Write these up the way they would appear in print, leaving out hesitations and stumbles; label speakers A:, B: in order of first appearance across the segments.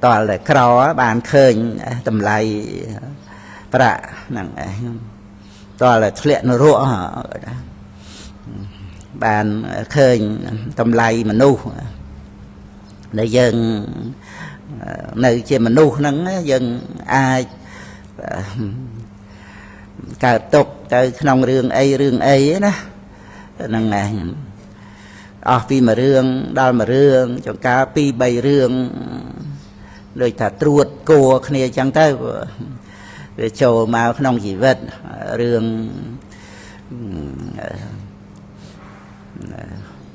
A: toàn là cỏ bàn khơi tầm lại bạ nặng toàn là luyện nó rũa bàn khơi tầm lại mà nu để dân nơi trên mà nu nắng dân ai cả tục tới nông rương ấy đó nằng này vì mà rương đo mà rương cho cá pi bay rương rồi thả truột cô kia chẳng tới rồi trầu mà nông chỉ vật rương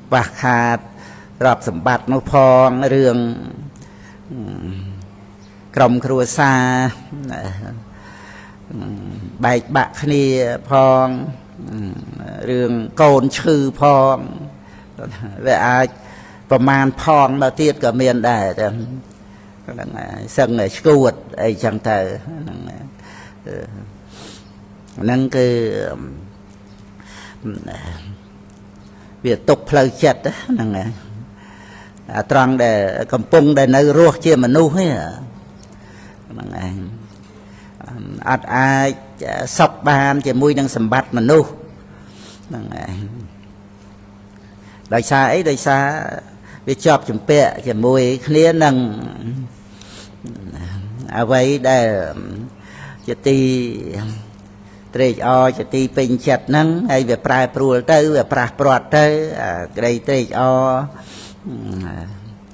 A: bạc hạt rọp sầm bát nó phong rương cầm cua xa bài bạc kia phong rương cồn chư phong về aiประมาณ phong mà tiết cả miền đại sân này skuột ấy chẳng thờ năng cái việc tục lời chật đó năng trăng để cầm pung để nơi ruột chia mà nu ấy ai sọc bàn chỉ mui đang sầm bát mà nu đại xa ấy đại xa bị chọc chụp bẹ chỉ mùi khía nâng ở vậy để chỉ ti trade o chỉ ti pin chặt nâng hay về prai pruol tới về prai prot tới đây trade o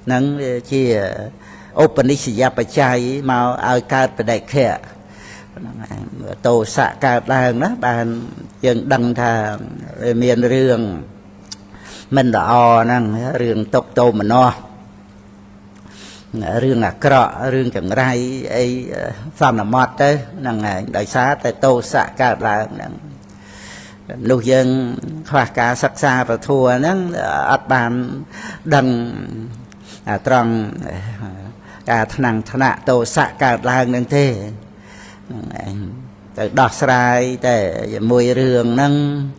A: nâng chỉ open đi xì bạch chay mau ao cao về đại khẽ tổ xạ cao đàng đó bàn dân đăng thà miền rương mình đỏ năng rương tốc tô mà no rương cọ rương chẳng rai ấy phạm là mọt tới năng đại xá tại tô xạ cao đàng lúc dân khoa cá sắc xa và thua nắng ắt bàn đăng tròn cả thằng thằng tô xạ cao đàng năng thế đọt sài để mùi rương nâng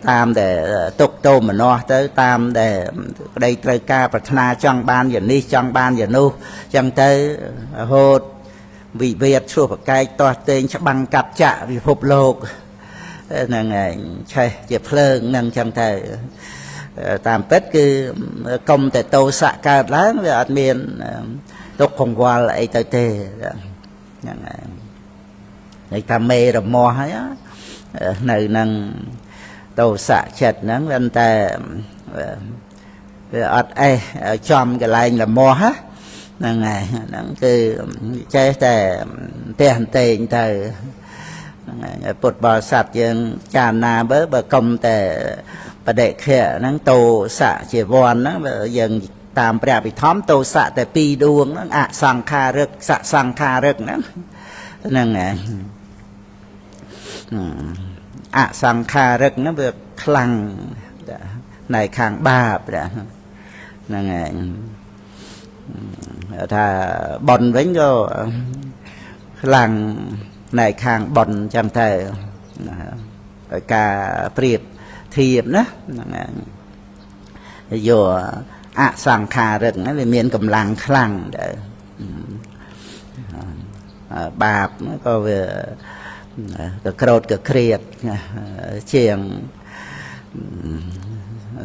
A: tam để tục tô mà no tới tam để đây trời ca và thna trong ban giờ ni trong ban giờ nu chẳng tới hốt vị Việt xua một cái to tên chắc bằng cặp chạ vì phục lục này chơi dẹp phơn nâng chẳng tới tam tất cứ công để tô xạ ca láng về ở miền tục không qua lại tới tê này ta mê rồi mò á này nâng tô xạ chật nắng anh ta chom cái lại là mò hết nâng này nâng cứ chơi ta tiền tiền từ bột bò sạch dân tràn na bớ bờ công tề và để khẽ nâng tô xạ chỉ vòn nó dần tam bè bị thóm tô xạ tại pi đuông nó sang kha rực xạ sang kha rực nó nâng này sang kha rực nó được khăng này khang ba nâng này thà bòn với go làng này khang bòn chẳng thể cả priệt thiệp đó dù sang kha rực nó về miền cầm làng khăng để bạp nó có về cái cột cái kriệt chiềng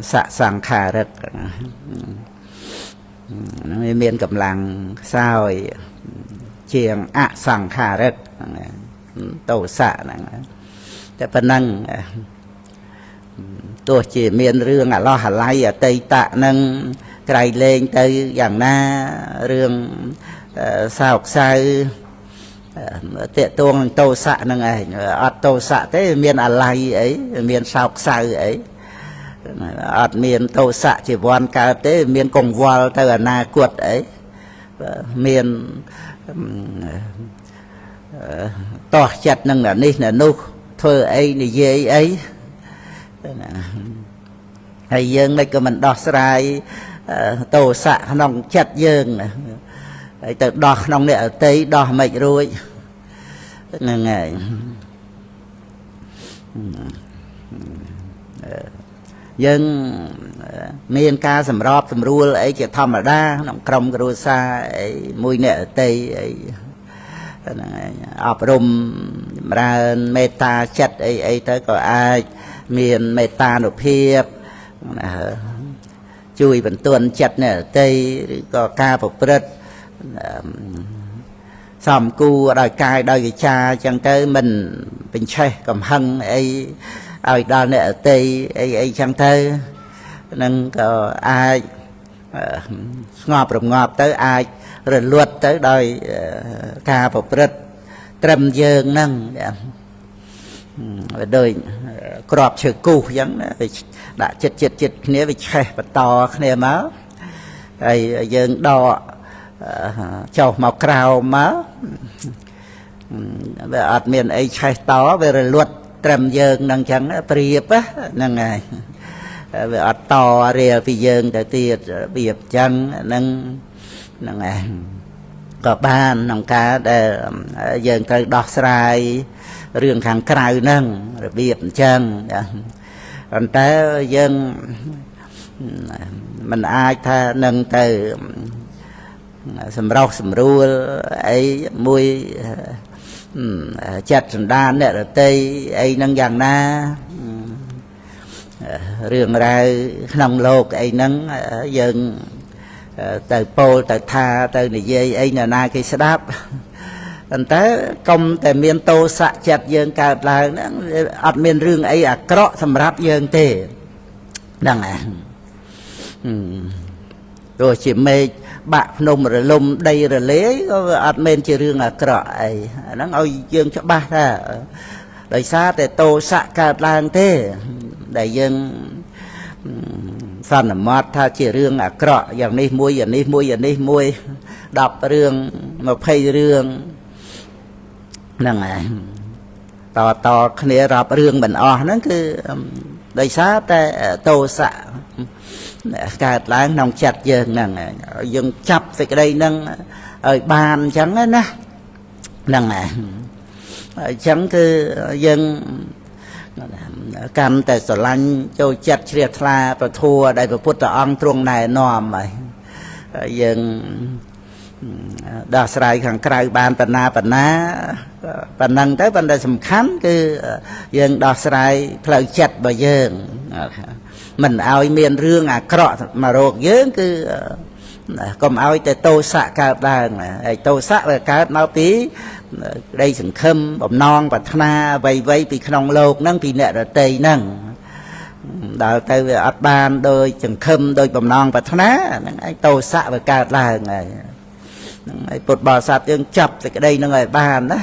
A: xạ sang kha rực miền cầm làng sao chiềng sang kha rực tổ xạแต่พนังตัวจีเมียนเรื่องล้อหะไลเตยตะนังไกลเลงเตยอย่างหน้าเรื่องสาวใสเตะตัวโตสะนังไงอัดโตสะเตยเมียนอะไรไอ้เมียนสาวใสไอ้อัดเมียนโตสะจีวันกาเตยเมียนกงวอลเตยนากวดไอ้เมียนต่อจัดนังนี่น่ะนุเธอไอ้นี่เย่ไอ้ไอ้ยังไม่ก็มันดอกสลายโตสะน้องจัดยังไอ้แต่ดอกน้องเนี่ยเตยดอกไม่รวยนั่นไง យើងមានការសម្របសម្រួលអីជាធម្មតាក្នុងក្រុមគ្រួសារអីមួយអ្នកដទៃអីហ្នឹងឯងអប់រំចម្រើនមេត្តាចិត្តអីទៅក៏អាចមានមេត្តានុភាពជួយបន្ទន់ចិត្តអ្នកដទៃឬក៏ការប្រព្រឹត្តសំគួរដោយកាយដោយវាចាអញ្ចឹងទៅមិនបញ្ឆេះកំហឹងអីឲ្យដល់អ្នកដទៃអីចឹងទៅនឹងក៏អាចស្ងប់រងាប់ទៅអាចរលត់ទៅដោយការប្រព្រឹត្តត្រឹមយើងហ្នឹងដោយក្របឈើគូសអញ្ចឹងណាវាដាក់ចិត្តគ្នាវាឆេះបន្តគ្នាមកហើយយើងដកចុះមកក្រោមមកវាអត់មានអីឆេះតវារលត់ត្រឹមយើងនឹងចឹងព្រៀបហ្នឹងហើយវាអត់តរៀលពីយើងទៅទៀតរបៀបចឹងហ្នឹងហើយក៏បានក្នុងការដែលយើងត្រូវដោះស្រាយរឿងខាងក្រៅហ្នឹងរបៀបអញ្ចឹងប៉ុន្តែយើងមិនអាចថានឹងទៅសម្រោះសម្រួលអីមួយចិត្តសន្តានអ្នករតីអីហ្នឹងយ៉ាងណារឿងរ៉ាវក្នុងលោកអីហ្នឹងយើងទៅពោលទៅថាទៅនិយាយអីណាគេស្ដាប់ប៉ុន្តែកុំតែមានទោសៈចិត្តយើងកើតឡើងហ្នឹងអត់មានរឿងអីអាក្រក់សម្រាប់យើងទេហ្នឹងឯងទោះជាមេឃបាក់ភ្នំរលំដីរលាយក៏អត់មែនជារឿងអាក្រក់អីហ្នឹងឲ្យយើងច្បាស់ថាដោយសារតែទោសៈកើតឡើងទេដែលយើងសន្មត់ថាជារឿងអាក្រក់យ៉ាងនេះមួយយ៉ាងនេះមួយយ៉ាងនេះមួយ10រឿង20រឿងហ្នឹងហើយតគ្នារាប់រឿងមិនអស់ហ្នឹងគឺដោយសារតែទោសៈកើតឡើងក្នុងចិត្តយើងហ្នឹងយើងចាប់សេចក្តីហ្នឹងឲ្យបានអញ្ចឹងណាហ្នឹងហើយអញ្ចឹងគឺយើងកាន់តែស្រឡាញ់ចូលចិត្តជ្រះថ្លាប្រធัวដែលព្រះពុទ្ធអង្គទ្រង់ណែនាំហើយយើងដោះស្រាយខាងក្រៅបានបណ្ណាប៉ុណ្ណឹងទៅប៉ុន្តែសំខាន់គឺយើងដោះស្រាយផ្លូវចិត្តរបស់យើងមិនឲ្យមានរឿងអាក្រក់មករកយើងគឺកុំឲ្យតែទោសៈកើតឡើងហើយទោសៈវាកើតមកពីក្តីសង្ឃឹមបំណងប្រាថ្នាអ្វីពីក្នុងលោកហ្នឹងពីអ្នករតីហ្នឹងដល់ទៅវាអត់បានដោយសង្ឃឹមដោយបំណងប្រាថ្នាហ្នឹងឯងទោសៈវាកើតឡើងហើយហ្នឹងហើយពុទ្ធបរិស័ទយើងចាប់សេចក្តីហ្នឹងឲ្យបានណា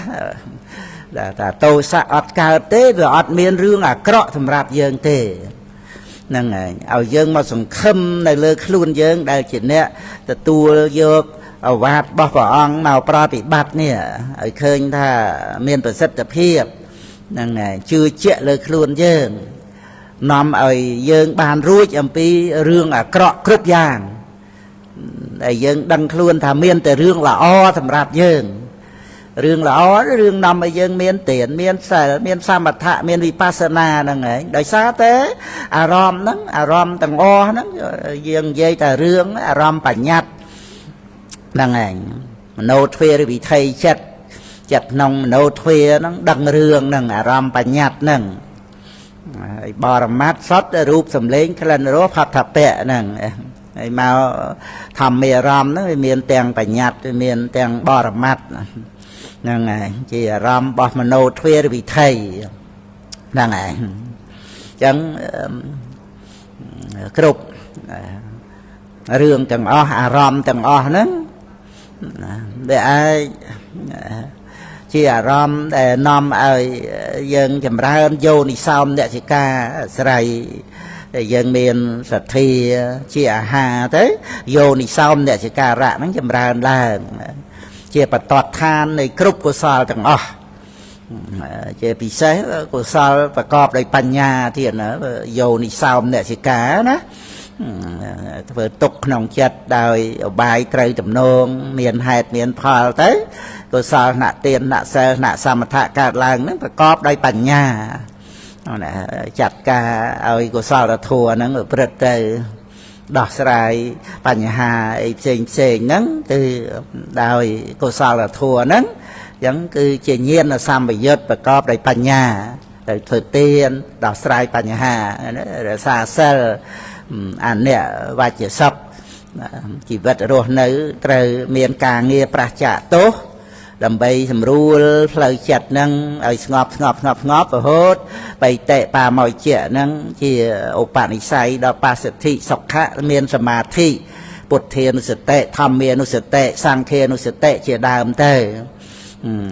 A: តែទោសៈអត់កើតទេវាអត់មានរឿងអាក្រក់សម្រាប់យើងទេហ្នឹងហើយឲ្យយើងមកសង្ឃឹមនៅលើខ្លួនយើងដែលជាអ្នកទទួលយកអវាទរបស់ព្រះអង្គមកប្រតិបត្តិនេះឲ្យឃើញថាមានប្រសិទ្ធភាពហ្នឹងហើយជឿជាក់លើខ្លួនយើងនាំឲ្យយើងបានរួចអំពីរឿងអាក្រក់គ្រប់យ៉ាងដែលយើងដឹងខ្លួនថាមានតែរឿងល្អសម្រាប់យើងរឿងល្អរឿងនាំឲ្យយើងមានទានមានសិលមានសមថៈមានវិបស្សនាហ្នឹងឯងដោយសារតែអារម្មណ៍ហ្នឹងអារម្មណ៍ទាំងអស់ហ្នឹងយើងនិយាយតែរឿងអារម្មណ៍បញ្ញត្តិហ្នឹងឯងមโนទ្វារវិថីចិត្តក្នុងមโนទ្វារហ្នឹងដឹងរឿងហ្នឹងអារម្មណ៍បញ្ញត្តិហ្នឹងហើយបរមត្ថសត្វរូបសម្លេងក្លិនរសផដ្ឋពៈហ្នឹងហើយមកធម្មារម្មណ៍ហ្នឹងវាមានទាំងបញ្ញត្តិវាមានទាំងបរមត្ថហ្នឹងហើយជាអារម្មណ៍របស់មโนទ្វារវិថីហ្នឹងហើយអញ្ចឹងគ្រប់រឿងទាំងអស់អារម្មណ៍ទាំងអស់ហ្នឹងដែលអាចជាអារម្មណ៍ដែលនាំឲ្យយើងចម្រើនយោនិសោមនសិកាស្រ័យយើងមានសទ្ធាជាអាហារទៅយោនិសោមនសិការៈហ្នឹងចម្រើនឡើងជាបតតឋាននៃគ្រប់កុសលទាំងអស់ជាពិសេសកុសលប្រកបដោយបញ្ញាទៀតណាយោនិសោមនសិកាណាធ្វើទុកក្នុងចិត្តដោយឧបាយត្រូវទំនងមានហេតុមានផលទៅកុសលណទានណសិលណសមថៈកើតឡើងហ្នឹងប្រកបដោយបញ្ញា จัดการเอากุศลธรรมนั้นประพฤติទៅដោះស្រាយបញ្ហាអីផ្សេងហ្នឹងគឺដោយកុសលធម៌ហ្នឹងអញ្ចឹងគឺជាញាណសម្បយុទ្ធប្រកបដោយបញ្ញាទៅធ្វើទានដោះស្រាយបញ្ហារក្សាសិលអនិវច្ចសុខជីវិតរស់នៅត្រូវមានការងារប្រះចាកទោសដើម្បីសម្រួលផ្លូវចិត្តហ្នឹងឲ្យស្ងប់រហូតបៃតេបាមកជាហ្នឹងជាឧបនិស្ស័យដល់បសិទ្ធិសុខៈមានសមាធិពុទ្ធានុសតិធម្មានុសតិសង្ឃានុសតិជាដើមទៅ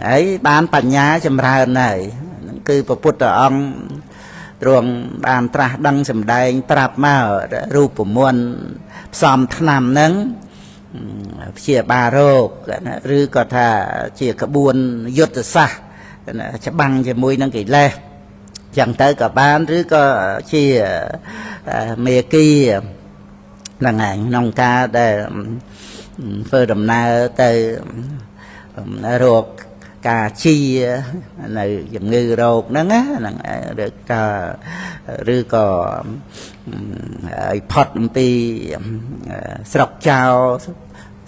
A: ហើយបានបញ្ញាចម្រើនហើយគឺព្រះពុទ្ធអង្គទ្រង់បានត្រាស់ដឹងសម្ដែងប្រាប់មករូបមន្តផ្សំថ្នាំហ្នឹងព្យាបាលរោគឬក៏ថាជាក្បួនយុទ្ធសាស្ត្រច្បាំងជាមួយនឹងកិលេសចឹងទៅក៏បានឬក៏ជាមេគីហ្នឹងឯងក្នុងការដែលធ្វើដំណើរទៅរោគការជានៅជំងឺរោគហ្នឹងហ្នឹងឬក៏ឲ្យផុតអំពីស្រុកចោល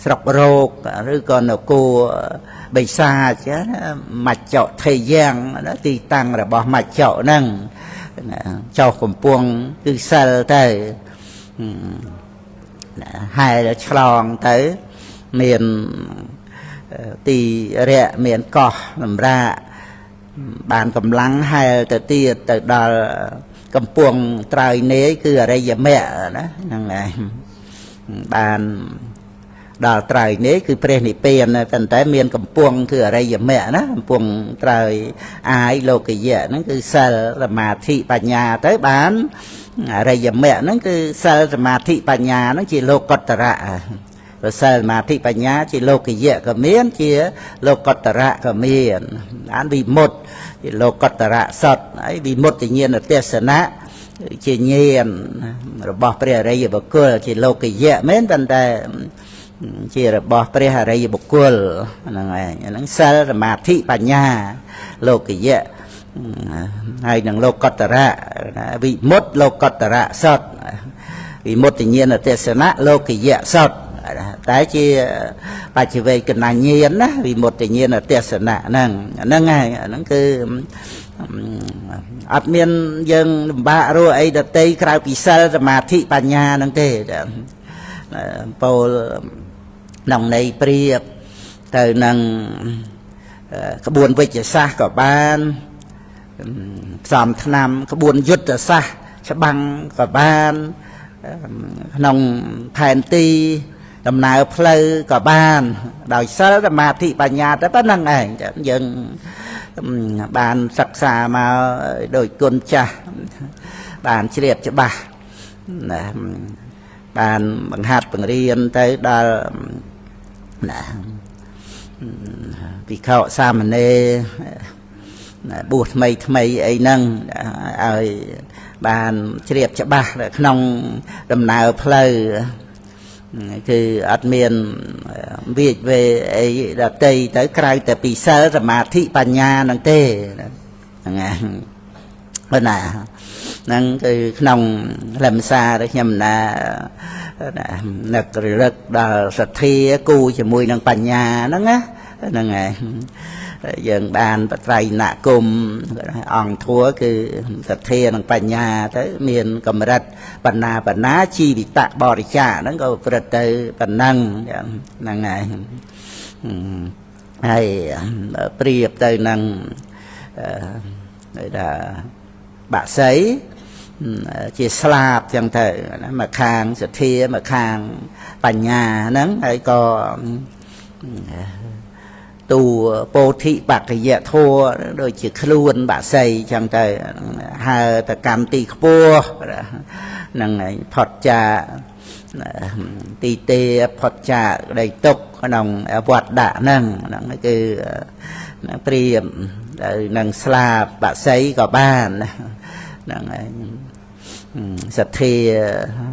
A: ស្រុករោគឬក៏នគរបិសាចមច្ចៈថេយ៉ាងទីតាំងរបស់មច្ចៈហ្នឹងចោលកំពុងគឺសិលទៅហែលឆ្លងទៅមានទីរៈមានកោះសម្រាប់បានកម្លាំងហែលទៅទៀតទៅដល់កំពង់ត្រើយនេយគឺអរិយមគ្គណាហ្នឹងឯងបានដល់ត្រើយនេយគឺព្រះនិព្វានប៉ុន្តែមានកំពង់គឺអរិយមគ្គណាកំពង់ត្រើយអាយលោកយៈហ្នឹងគឺសិលសមាធិបញ្ញាទៅបានអរិយមគ្គហ្នឹងគឺសិលសមាធិបញ្ញាហ្នឹងជាលោកុត្តរៈសិលសមាធិបញ្ញាជាលោកយៈក៏មានជាលោកុត្តរៈក៏មានបានវិមុតតិជាលោកុត្តរៈសតហើយវិមុតតិញាណទេសនៈជាញាណរបស់ព្រះអរិយបុគ្គលជាលោកយៈមែនប៉ុន្តែជារបស់ព្រះអរិយបុគ្គលហ្នឹងឯងហ្នឹងសិលសមាធិបញ្ញាលោកយៈហើយនឹងលោកុត្តរៈវិមុតលោកុត្តរៈសតវិមុតតិញាណទេសនៈលោកយៈសតតែជាបច្ចវេកណញ្ញាណណាវិមុតតិញាណទេសនៈហ្នឹងហើយហ្នឹងគឺអត់មានយើងលំបាករស់អីដតីក្រៅពីសិលសមាធិបញ្ញាហ្នឹងទេពោលក្នុងន័យប្រៀបទៅនឹងក្បួនវិជ្ជសាស្ត្រក៏បានផ្សំថ្នាំក្បួនយុទ្ធសាស្ត្រច្បាំងក៏បានក្នុងផែនទីដំណើរផ្លូវក៏បានដោយសិលសមាធិបញ្ញាតែប៉ុណ្្នឹងឯងយើងបានសិក្សាមកដោយគុណចាស់បានជ្រាបច្បាស់បានបង្ហាត់បង្រៀនទៅដល់ភិក្ខុសាមណេរបួសថ្មីអីហ្នឹងឲ្យបានជ្រាបច្បាស់ក្នុងដំណើរផ្លូវគឺអត់មានវិជ្ជវេអីដតីទៅក្រៅតែពីសិលសមាធិបញ្ញាហ្នឹងទេហ្នឹងហើយប៉ុណ្ណាហ្នឹងគឺក្នុងលំសាររបស់ខ្ញុំណានឹករលឹកដល់សទ្ធាគូជាមួយនឹងបញ្ញាហ្នឹងណាហ្នឹងហើយយើងបានបត្រៃណគុំអង្គធัวគឺសទ្ធានិងបញ្ញាទៅមានកម្រិតបណ្ណាជីវិតបរិច្ចាហ្នឹងក៏ប្រព្រឹត្តទៅប៉ុណ្ណឹងហ្នឹងហើយប្រៀបទៅនឹងថាបាក់សីជាស្លាបចឹងទៅមកខាងសទ្ធាមកខាងបញ្ញាហ្នឹងហើយក៏ទូពោធិបក្ខយធัวដូចជាខ្លួនបាក់សីចឹងទៅហើទៅកម្មទីខ្ពស់ហ្នឹងហើយផុតចាទីទេផុតចាដីទុកក្នុងវត្តដាក់ហ្នឹងគឺព្រាមទៅនឹងស្លាបបាក់សីក៏បានហ្នឹងហើយសទ្ធា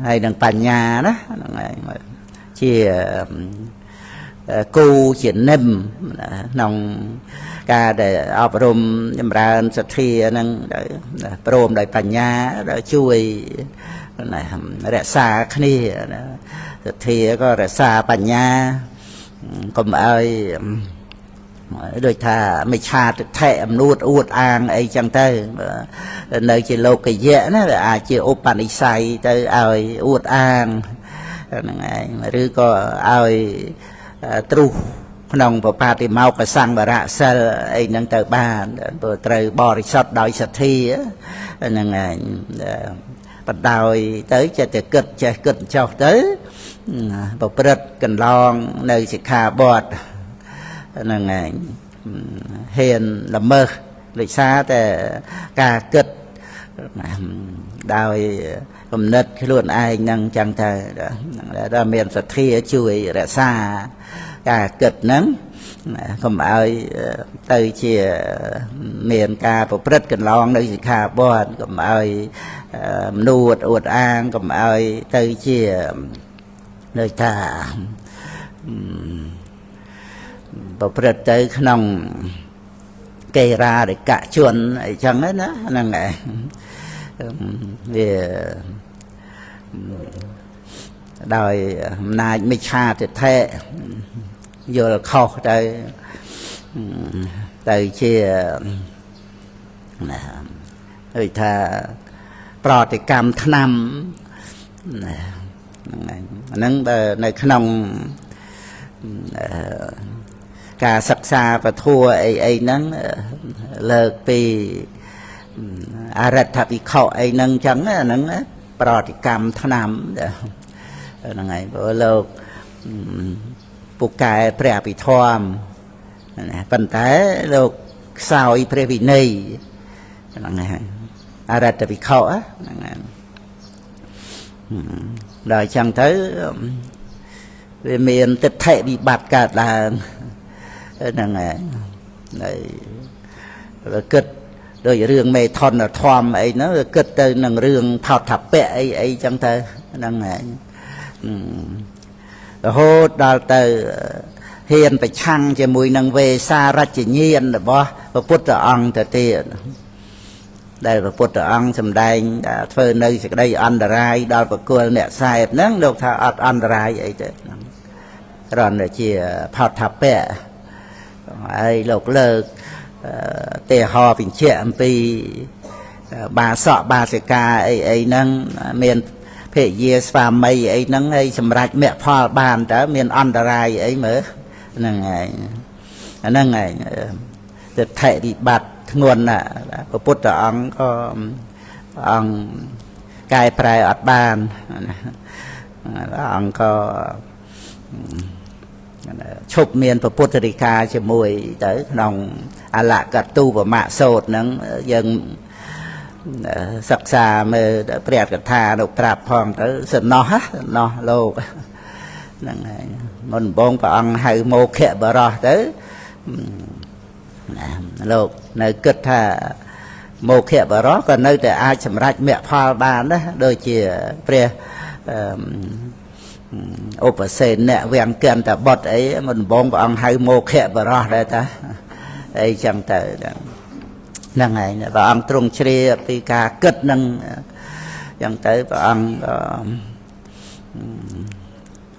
A: ហើយនឹងបញ្ញាណាហ្នឹងហើយជា គូជានិមក្នុងការដែលអប់រំចម្រើនសទ្ធានឹងព្រមដោយបញ្ញាជួយរក្សាគ្នាសទ្ធាក៏រក្សាបញ្ញាកុំឲ្យដូចថាមិឆាទិដ្ឋិអំនួតអួតអាងអីចឹងទៅនៅជាលោកយៈណាវាអាចជាឧបនិស្ស័យទៅឲ្យអួតអាងហ្នឹងឯងឬក៏ឲ្យទ្រុសក្នុងបបាតិមកសង្វរៈសិលអីហ្នឹងទៅបានព្រោះត្រូវបរិសុទ្ធដោយសទ្ធាហ្នឹងឯងបណ្ដោយទៅចេះតែគិតចេះគិតចុះទៅប្រព្រឹត្តកន្លងនៅសិក្ខាបទហ្នឹងឯងហ៊ានល្មើសដោយសារតែការគិតដោយគំនិតខ្លួនឯងហ្នឹងចឹងទៅដែលមានសទ្ធាជួយរក្សាការគិតហ្នឹងកុំឲ្យទៅជាមានការប្រព្រឹត្តកន្លងនៅសិក្ខាបទកុំឲ្យមនុស្សអួតអាងកុំឲ្យទៅជាដូចថាប្រព្រឹត្តទៅក្នុងកេរារិកជនអីចឹងណាហ្នឹងឯងវាដោយអំណាចមិច្ឆាទិដ្ឋិយល់ខុសទៅជាដូចថាប្រតិកម្មឆ្នាំហ្នឹងបើនៅក្នុងការសិក្សាពធัวអីហ្នឹងលើកពីអរិ ដ្ឋវិខអីហ្នឹងចឹងហ្នឹងប្រតិកម្មឆ្នាំហ្នឹងហើយព្រោះលោកពូកែព្រះអភិធម្មប៉ុន្តែលោកខ្សោយព្រះវិន័យហ្នឹងហើយអរិ ដ្ឋវិខហ្នឹងហើយដល់ចឹងទៅវាមានទិដ្ឋិវិបត្តិកើតឡើងហ្នឹងហើយគិតដោយរឿងមេថនធម្មអីហ្នឹងគិតទៅនឹងរឿងផោថពៈអីចឹងទៅហ្នឹងហើយរហូតដល់ទៅហ៊ានប្រឆាំងជាមួយនឹងវេសារជញាណរបស់ព្រះពុទ្ធអង្គទៅទៀតដែលព្រះពុទ្ធអង្គសម្ដែងធ្វើនៅសេចក្តីអន្តរាយដល់បុគ្គលអ្នកសែតហ្នឹងលោកថាអត់អន្តរាយអីទេគ្រាន់តែជាផោថពៈហើយលោកលើកទេហោបញ្ជាក់អំពីបាសកបាសិកាអីហ្នឹងមានភរិយាស្វាមីអីហ្នឹងហើយសម្រាប់មគ្គផលបានតើមានអន្តរាយអីមើលហ្នឹងហើយអាហ្នឹងហើយទិដ្ឋិវិបត្តិធ្ងន់ណាស់ព្រះពុទ្ធអង្គក៏អង្គកែប្រែអត់បានព្រះអង្គក៏ឈប់មានពុទ្ធរិកាជាមួយទៅក្នុងអលកតុបមសូត្រហ្នឹងយើងសិក្សាមើលព្រះកថាលោកប្រាប់ផងទៅសំណោះលោកហ្នឹងហើយមុនដំបូងព្រះអង្គហៅមោខៈបរោះទៅលោកនៅគិតថាមោខៈបរោះក៏នៅតែអាចសម្រេចមគ្គផលបានដែរដូចជាព្រះឧបសេនៈវាំងកន្តបុត្រអីមុនដំបូងព្រះអង្គហៅមោខៈបរោះដែរតាអីចឹងទៅហ្នឹងហើយព្រះអង្គទ្រង់ជ្រាបពីការគិតហ្នឹងចឹងទៅព្រះអង្គ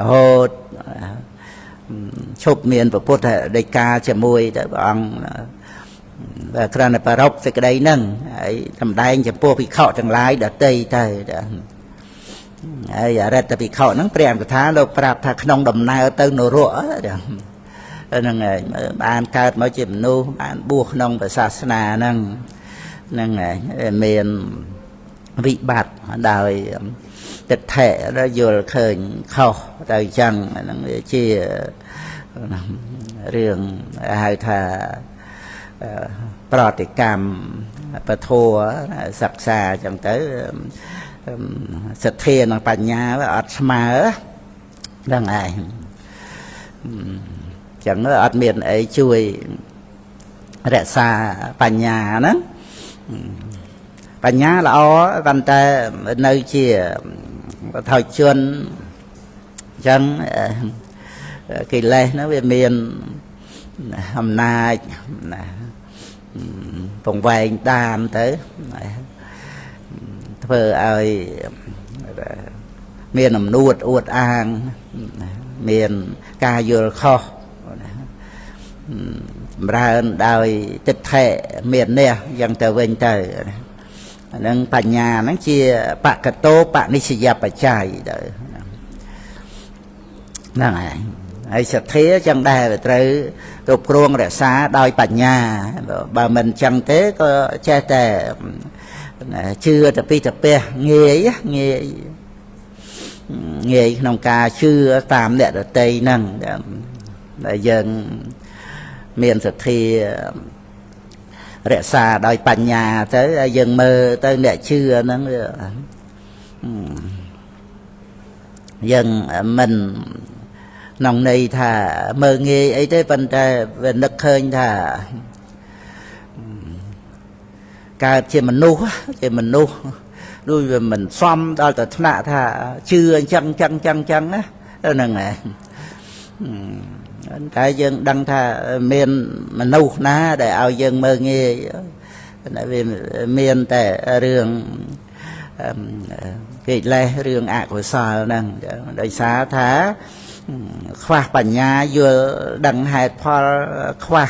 A: រហូតឈប់មានពុទ្ធដីកាជាមួយទៅព្រះអង្គគ្រាន់តែប្ររពសេចក្តីហ្នឹងហើយសម្ដែងចំពោះភិក្ខុទាំងឡាយដទៃទៅហើយអរិទ្ធភិក្ខុហ្នឹងព្រះអង្គថាលោកប្រាប់ថាក្នុងដំណើរទៅនរកហ្នឹងហើយបានកើតមកជាមនុស្សបានបួសក្នុងព្រះសាសនាហ្នឹងហើយមានវិបត្តិដោយទិដ្ឋិយល់ឃើញខុសទៅចឹងហ្នឹងជារឿងហៅថាប្រតិកម្មពធัวសិក្សាចឹងទៅសទ្ធានិងបញ្ញាអត់ស្មើហ្នឹងឯងចឹងអត់មានអីជួយរក្សាបញ្ញាហ្នឹងបញ្ញាល្អប៉ុន្តែនៅជាបថុជនចឹង cái lệ nó về miền hôm nay phòng vay đam tới thơ ai miền nằm nuột uột an miền ca vô kho ra đòi tịch thể miền nè dân tờ vinh tờ nâng bà nhà nó chia bạc cà tô bạc ní xì dạp bà chài nâng ấy sẽ thế chẳng đài về tới rụp ruông rẻ xá đòi bà nhà bà mình chẳng thế có che tè chưa tập đi tập bè nghe nông ca chưa tạm lệ ở tây nâng để dân miền thực thi rẻ xa đòi bà nhà tới dân mơ tới lệ chưa nâng dân mình nông này thà mơ nghe ấy tới bên ta về nực hơn thà cả chỉ mình nu đôi về mình xóm đó là thà thà chưa chăng á đó là này cái dân đăng thà miền mình nu ná để ao dân mơ nghe vì miền tại rừng cái lệ rừng ạ của sao năng đời xá thá khoa bà nhà vừa đăng hạt pha khoa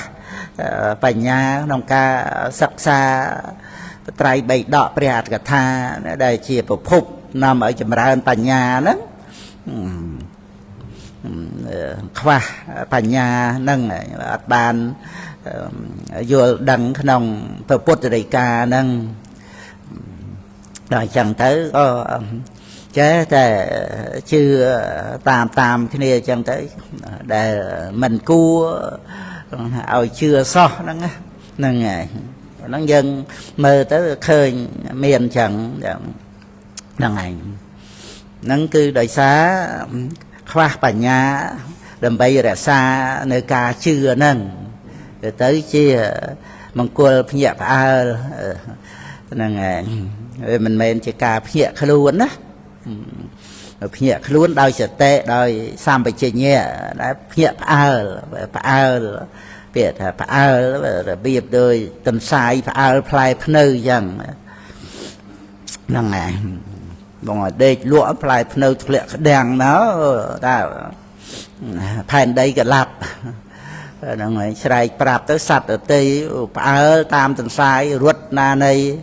A: bà nhà nông ca sắc xa trai bày đọ bẹt cả tha đây chia phục phục nằm ở chầm ra bà nhà đó khoa bà nhà nâng bàn vừa đăng nông phục bút đầy ca nâng rồi chẳng tới có chếแต่chưa tạm cái này chẳng tới để mình cua ao chưa so nó ngày nó dân mơ tới khơi miền chẳng nó ngày nó cứ đời xá khoa bà nhà đầm bay ra xa nơi ca chưa nâng rồi tới chia mong cua nhẹ phá nó ngày mình men chỉ ca nhẹ luôn á nhẹ luôn đôi sẽ tệ đôi sam bị chơi nhẹ đã nhẹ biệt biệt đôi tầm sai play pneu rằng năng này bằng đây lúa play pneu lẹ đèn nó ta phèn đây cái lạp năng này sai prap tới sạch ở tây tam tầm sai ruột na này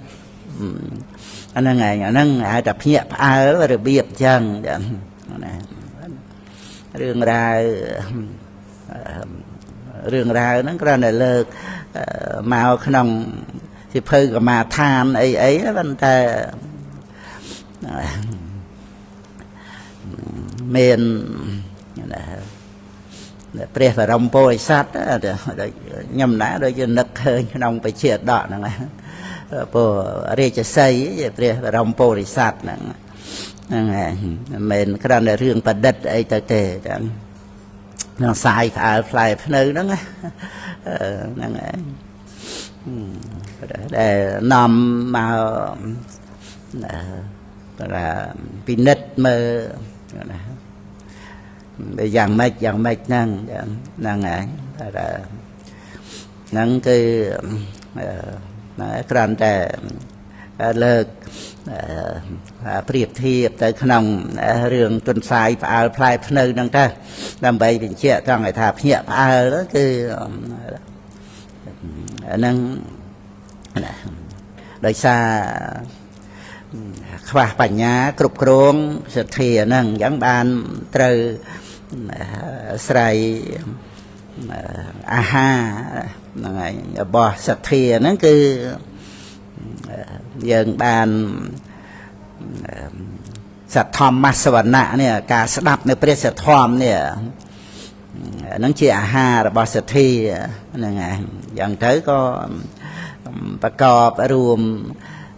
A: anh là ngày nâng ai tập nhẹ phá rồi biệt chân rương ra nó ra này lơ màu khăn thì phơi cả mà than ấy vấn ta miền pre và rong bôi sát nhầm ná đôi cho nực hơi nông phải triệt đọ này bộ rê cho xây về rong bồ đi sát mình cái là riêng vật đất ấy tới tề nó sai phải nơi đó để nằm màu là pinnet mơ dạng mạch năng là năng cái cáiแต่เลิกเปรียบเทียบแต่ขนมเรื่องต้นสายปลายพลายพนึงนั่งแต่ดำไปเป็นเชี่ยจังไอ้ท่าเพี้ยปลายแล้วคือนั่งโดยซาขวาปัญญากรุบกรองเสถียรนั่งยังบานเตอใส่อาหารนั่งไงบ่เสถียรนั่นคือยังบานสัตธรรมมัสวรรณะเนี่ยการสดับในประเทศธรรมเนี่ยนั่นคืออาหารบ่เสถียรนั่นไงอย่างเธอก็ประกอบรวม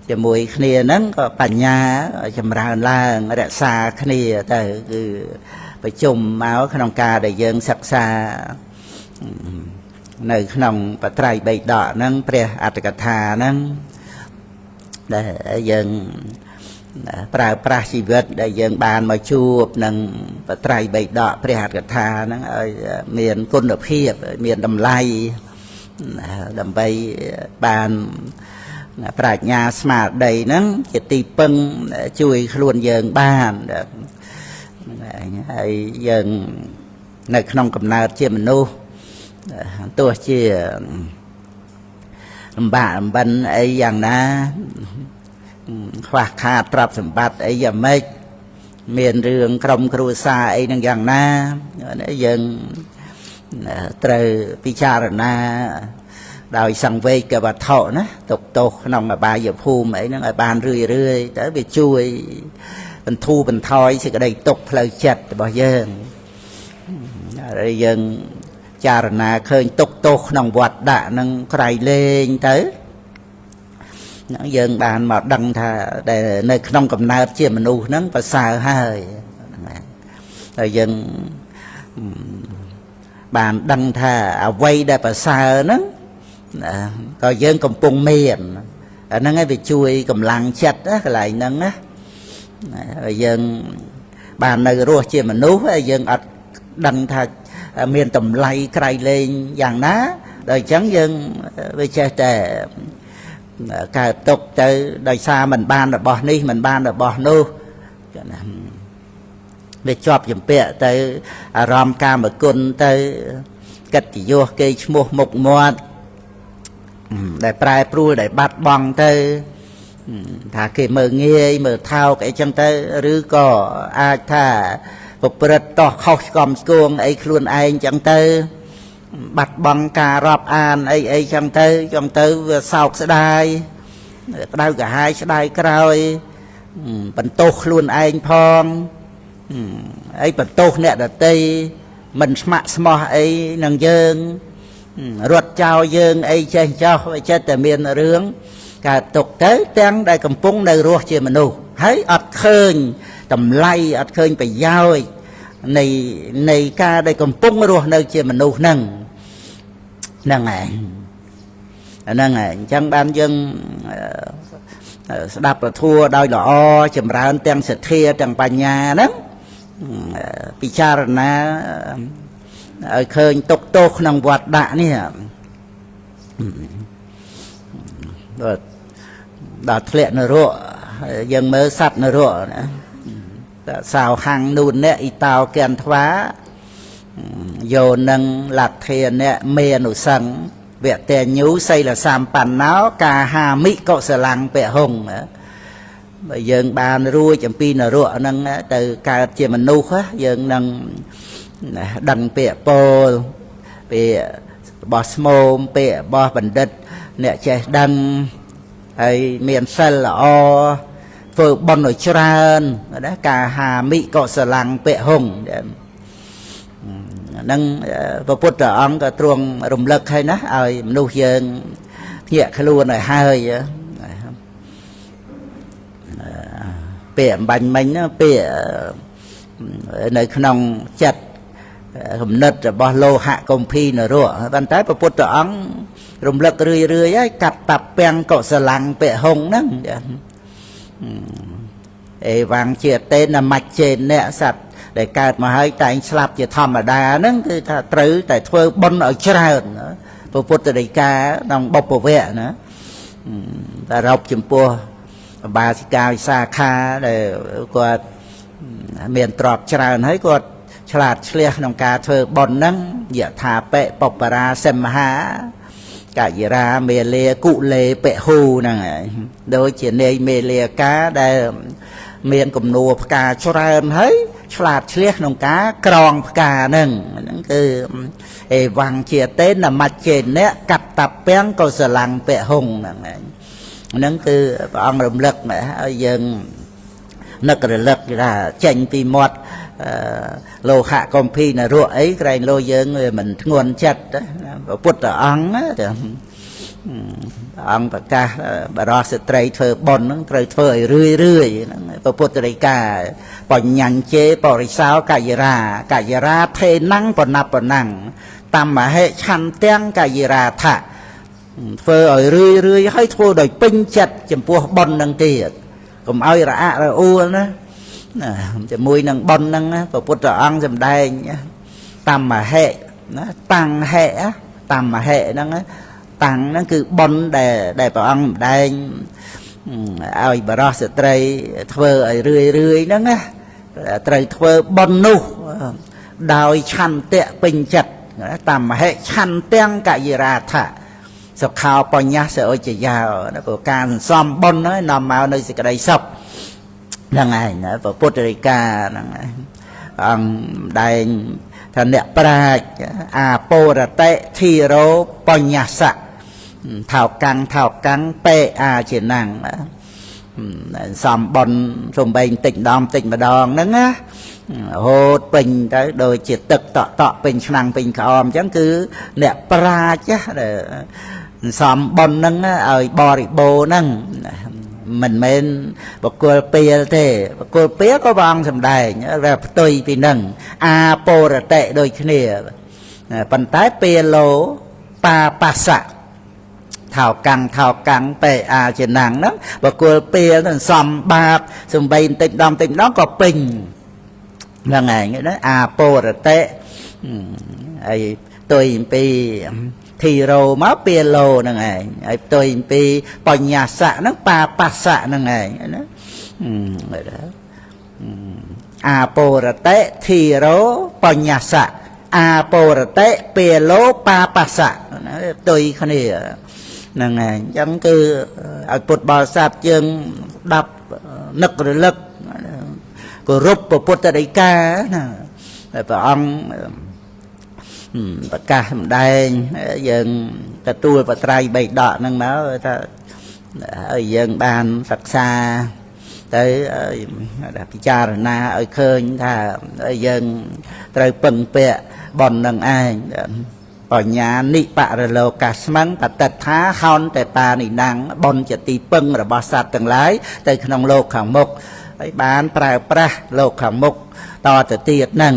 A: จะมวยคเนียนั้นก็ปัญญาจำราญล่างรักษาคเนียแต่คือไปจุ่มเอาขนมกาได้ยังศักษาในขนมปไตรใบดอกนั้นเปรียอัตกถานั้นได้ยัง ប្រើប្រាស់ជីវិតដែលយើងបានមកជួបនឹងបត្រៃបិដកព្រះហត្ថកថាហ្នឹងឲ្យមានគុណភាពមានតម្លៃដើម្បីបានប្រាជ្ញាស្មារតីហ្នឹងជាទីពឹងជួយខ្លួនយើងបានហើយយើងនៅក្នុងកំណើតជាមនុស្សទោះជាលំបាកលំបិនអីយ៉ាងណាខ្វះខាតទ្រព្យសម្បត្តិអីយ៉ាងម៉េចមានរឿងក្រុមគ្រួសារអីហ្នឹងយ៉ាងណាយើងត្រូវពិចារណាដោយសង្វេគវត្ថុណាទុកទោសក្នុងអបាយភូមិអីហ្នឹងឲ្យបានរឿយទៅវាជួយបន្ធូរបន្ថយសេចក្តីទុក្ខផ្លូវចិត្តរបស់យើងហើយយើងចារណាឃើញទុកទោសក្នុងវត្តដាក់នឹងក្រៃលែងទៅយើងបានមកដឹងថាដែលនៅក្នុងកំណើតជាមនុស្សហ្នឹងប្រសើរហើយហើយយើងបានដឹងថាអ្វីដែលប្រសើរហ្នឹងក៏យើងកំពុងមានអាហ្នឹងឯងវាជួយកម្លាំងចិត្តណាកន្លែងហ្នឹងណាហើយយើងបាននៅរស់ជាមនុស្សហើយយើងអត់ដឹងថាមានតម្លៃក្រៃលែងយ៉ាងណាដល់អញ្ចឹងយើងវាចេះតែកើតទុកទៅដោយសារមិនបានរបស់នេះមិនបានរបស់នោះវាជាប់ជំពាក់ទៅអារម្មណ៍កាមគុណទៅកិត្តិយសគេឈ្មោះមុខមាត់ដែលប្រែប្រួលដែលបាត់បង់ទៅថាគេមើលងាយមើលថោកអីចឹងទៅឬក៏អាចថាប្រព្រឹត្តតោះខុសឆ្គំឆ្គងអីខ្លួនឯងចឹងទៅបាត់បង់ការរាប់អានអីចឹងទៅវាសោកស្ដាយក្តៅក្រហាយស្ដាយក្រោយបន្ទោសខ្លួនឯងផងអីបន្ទោសអ្នកដទៃមិនស្ម័គ្រស្មោះអីនឹងយើងរត់ចោលយើងអីចេះចោះចិត្តតែមានរឿងកើតទុកទៅទាំងដែលកំពុងនៅរស់ជាមនុស្សហើយអត់ឃើញតម្លៃអត់ឃើញប្រយោជន៍នៃការដែលកំពុងរស់នៅជាមនុស្សហ្នឹងហើយហ្នឹងហើយអញ្ចឹងបានយើងស្ដាប់ពធដោយល្អចម្រើនទាំងសទ្ធាទាំងបញ្ញាហ្នឹងពិចារណាឲ្យឃើញទុកទោសក្នុងវត្តដាក់នេះដល់ធ្លាក់នរកយើងមើលសត្វនរកណាសោហាំងនូនអ្នកអ៊ីតោកែនថ្វាយោនឹងលទ្ធិអ្នកមេនុសង្ឃវតេញូសីលសម្បណ្ណោកាហាមិកុសលੰពហុងបើយើងបានរួចអំពីនរកហ្នឹងទៅកើតជាមនុស្សយើងនឹងដឹងពាក្យពោលពាក្យរបស់ស្មោមពាក្យរបស់បណ្ឌិតអ្នកចេះដឹងហើយមានសិលល្អធ្វើបុណ្យឲ្យច្រើនណាកាហាមិកុសលੰពហុងហ្នឹងព្រះពុទ្ធអង្គក៏ទ្រង់រំលឹកឲ្យណាឲ្យមនុស្សយើងភ្ញាក់ខ្លួនឲ្យហើយពាក្យអំបញ្ញមិញណាពាក្យនៅក្នុងចិត្តគំនិតរបស់លោហៈគម្ភីនរកប៉ុន្តែព្រះពុទ្ធអង្គរំលឹករឿយហើយកតពាំងកុសលੰពហុងហ្នឹងអេវ៉ាំងជាតេនមច្ចេអ្នកសត្វដែលកើតមកហើយតែងស្លាប់ជាធម្មតាហ្នឹងគឺថាត្រូវតែធ្វើបុណ្យឲ្យច្រើនព្រះពុទ្ធដីកាក្នុងបុព្វវៈណាតែរົບចំពោះបាសិកាវិសាខាដែលគាត់មានទ្រព្យច្រើនហើយគាត់ឆ្លាតឆ្លៀសក្នុងការធ្វើបុណ្យហ្នឹងយថាបិបបរាសិមហាកាយរាមេលាគុលេពហូហ្នឹងហើយដូចជានាយមេលាកាដែលមានគំនួផ្កាច្រើនហើយឆ្លាតឆ្លៀសក្នុងការក្រងផ្កាហ្នឹងគឺអេវ៉ាំងជាតេនមច្ចេអ្នកកតពាំងកុសលੰពហុងហ្នឹងគឺព្រះអង្គរំលឹកឲ្យយើងនឹករលឹកថាចេញពីមាត់លោហៈគម្ភីនរកអីក្រែងលោយើងមិនធ្ងន់ចិត្តព្រះពុទ្ធអង្គព្រះអង្គប្រកាសបរោះស្ត្រីធ្វើបុណ្យហ្នឹងត្រូវធ្វើឲ្យរឿយហ្នឹងព្រះពុទ្ធដីកាបញ្ញញ្ជេបរិសោកាយរាថេណੰបណបណੰតមហេឆន្ទាំងកាយរាថៈធ្វើឲ្យរឿយហើយធ្វើដោយពេញចិត្តចំពោះបុណ្យហ្នឹងទៀត cũng ơi ra u nóจะมวยนังบนนังพระพุทธองค์จำได้ตามมาเหนะตังเหตามมาเหนั่นตังนั่นคือบนได้พระองค์ได้เอาบารอสตรีเทวไอเรื่อยนั่นตรีเทวบนนู่ดาวชันเตะเป็นจัดตามมาเหชันเตียงกะยิราธะสกาวปัญญาเสอยจะยาวนะการซ้อมบนน้อยนำมาในสิกระไดศพนั่งไงนะพระพุทธริกานั่งไงได้ท่านเนี่ยปราชอาโปรเตทีโรปัญญาสะเท่ากังเปอาเจนังสอมบนสมบัยติ่งดอมติ่งมาดองนั่งนะโหดเป็นโดยจิตตึกต่อเป็นฉนังเป็นขอมจังคือเนี่ยปราชสอมบนนั่งเอาบริโภนั่งmình men bậc cô pia thế bậc cô pia có bằng sầm đài ra tôi vì nâng a po là tệ đôi khi bàn tay pia lố pa sạ thảo căng pe a trên nàng đó bậc cô pia là sầm bạc sầm bay tịnh đó có bình là ngày đó a po là tệ ai tôi pi thì rồi máu pia lô nè ngày tôi pi bỏ nhà xạ nó pa xạ nè ngày a po ra té thì rồi bỏ nhà xạ a po ra té pia lô pa xạ tôi khăn này nè ngày giống cứ ở bột bò sạp chương đập nực rồi lực của rúp của bột tại đây ca nè và ông tất cả đây dân ta tua và trai bày đọ nâng máu ta ở dân bàn thật xa tới đã cha rồi na ở khơi thà ở dân trai bận bẹ bòn nâng ai bỏ nhà nị bạ rồi lô cả măng ta tật thá hòn tại ta nị năng bòn chỉ tì bưng rồi bỏ sạt từng lái tớiក្នុងលោកខាងមុខហើយបានប្រើប្រាស់លោកខាងមុខតទៅទៀតនឹង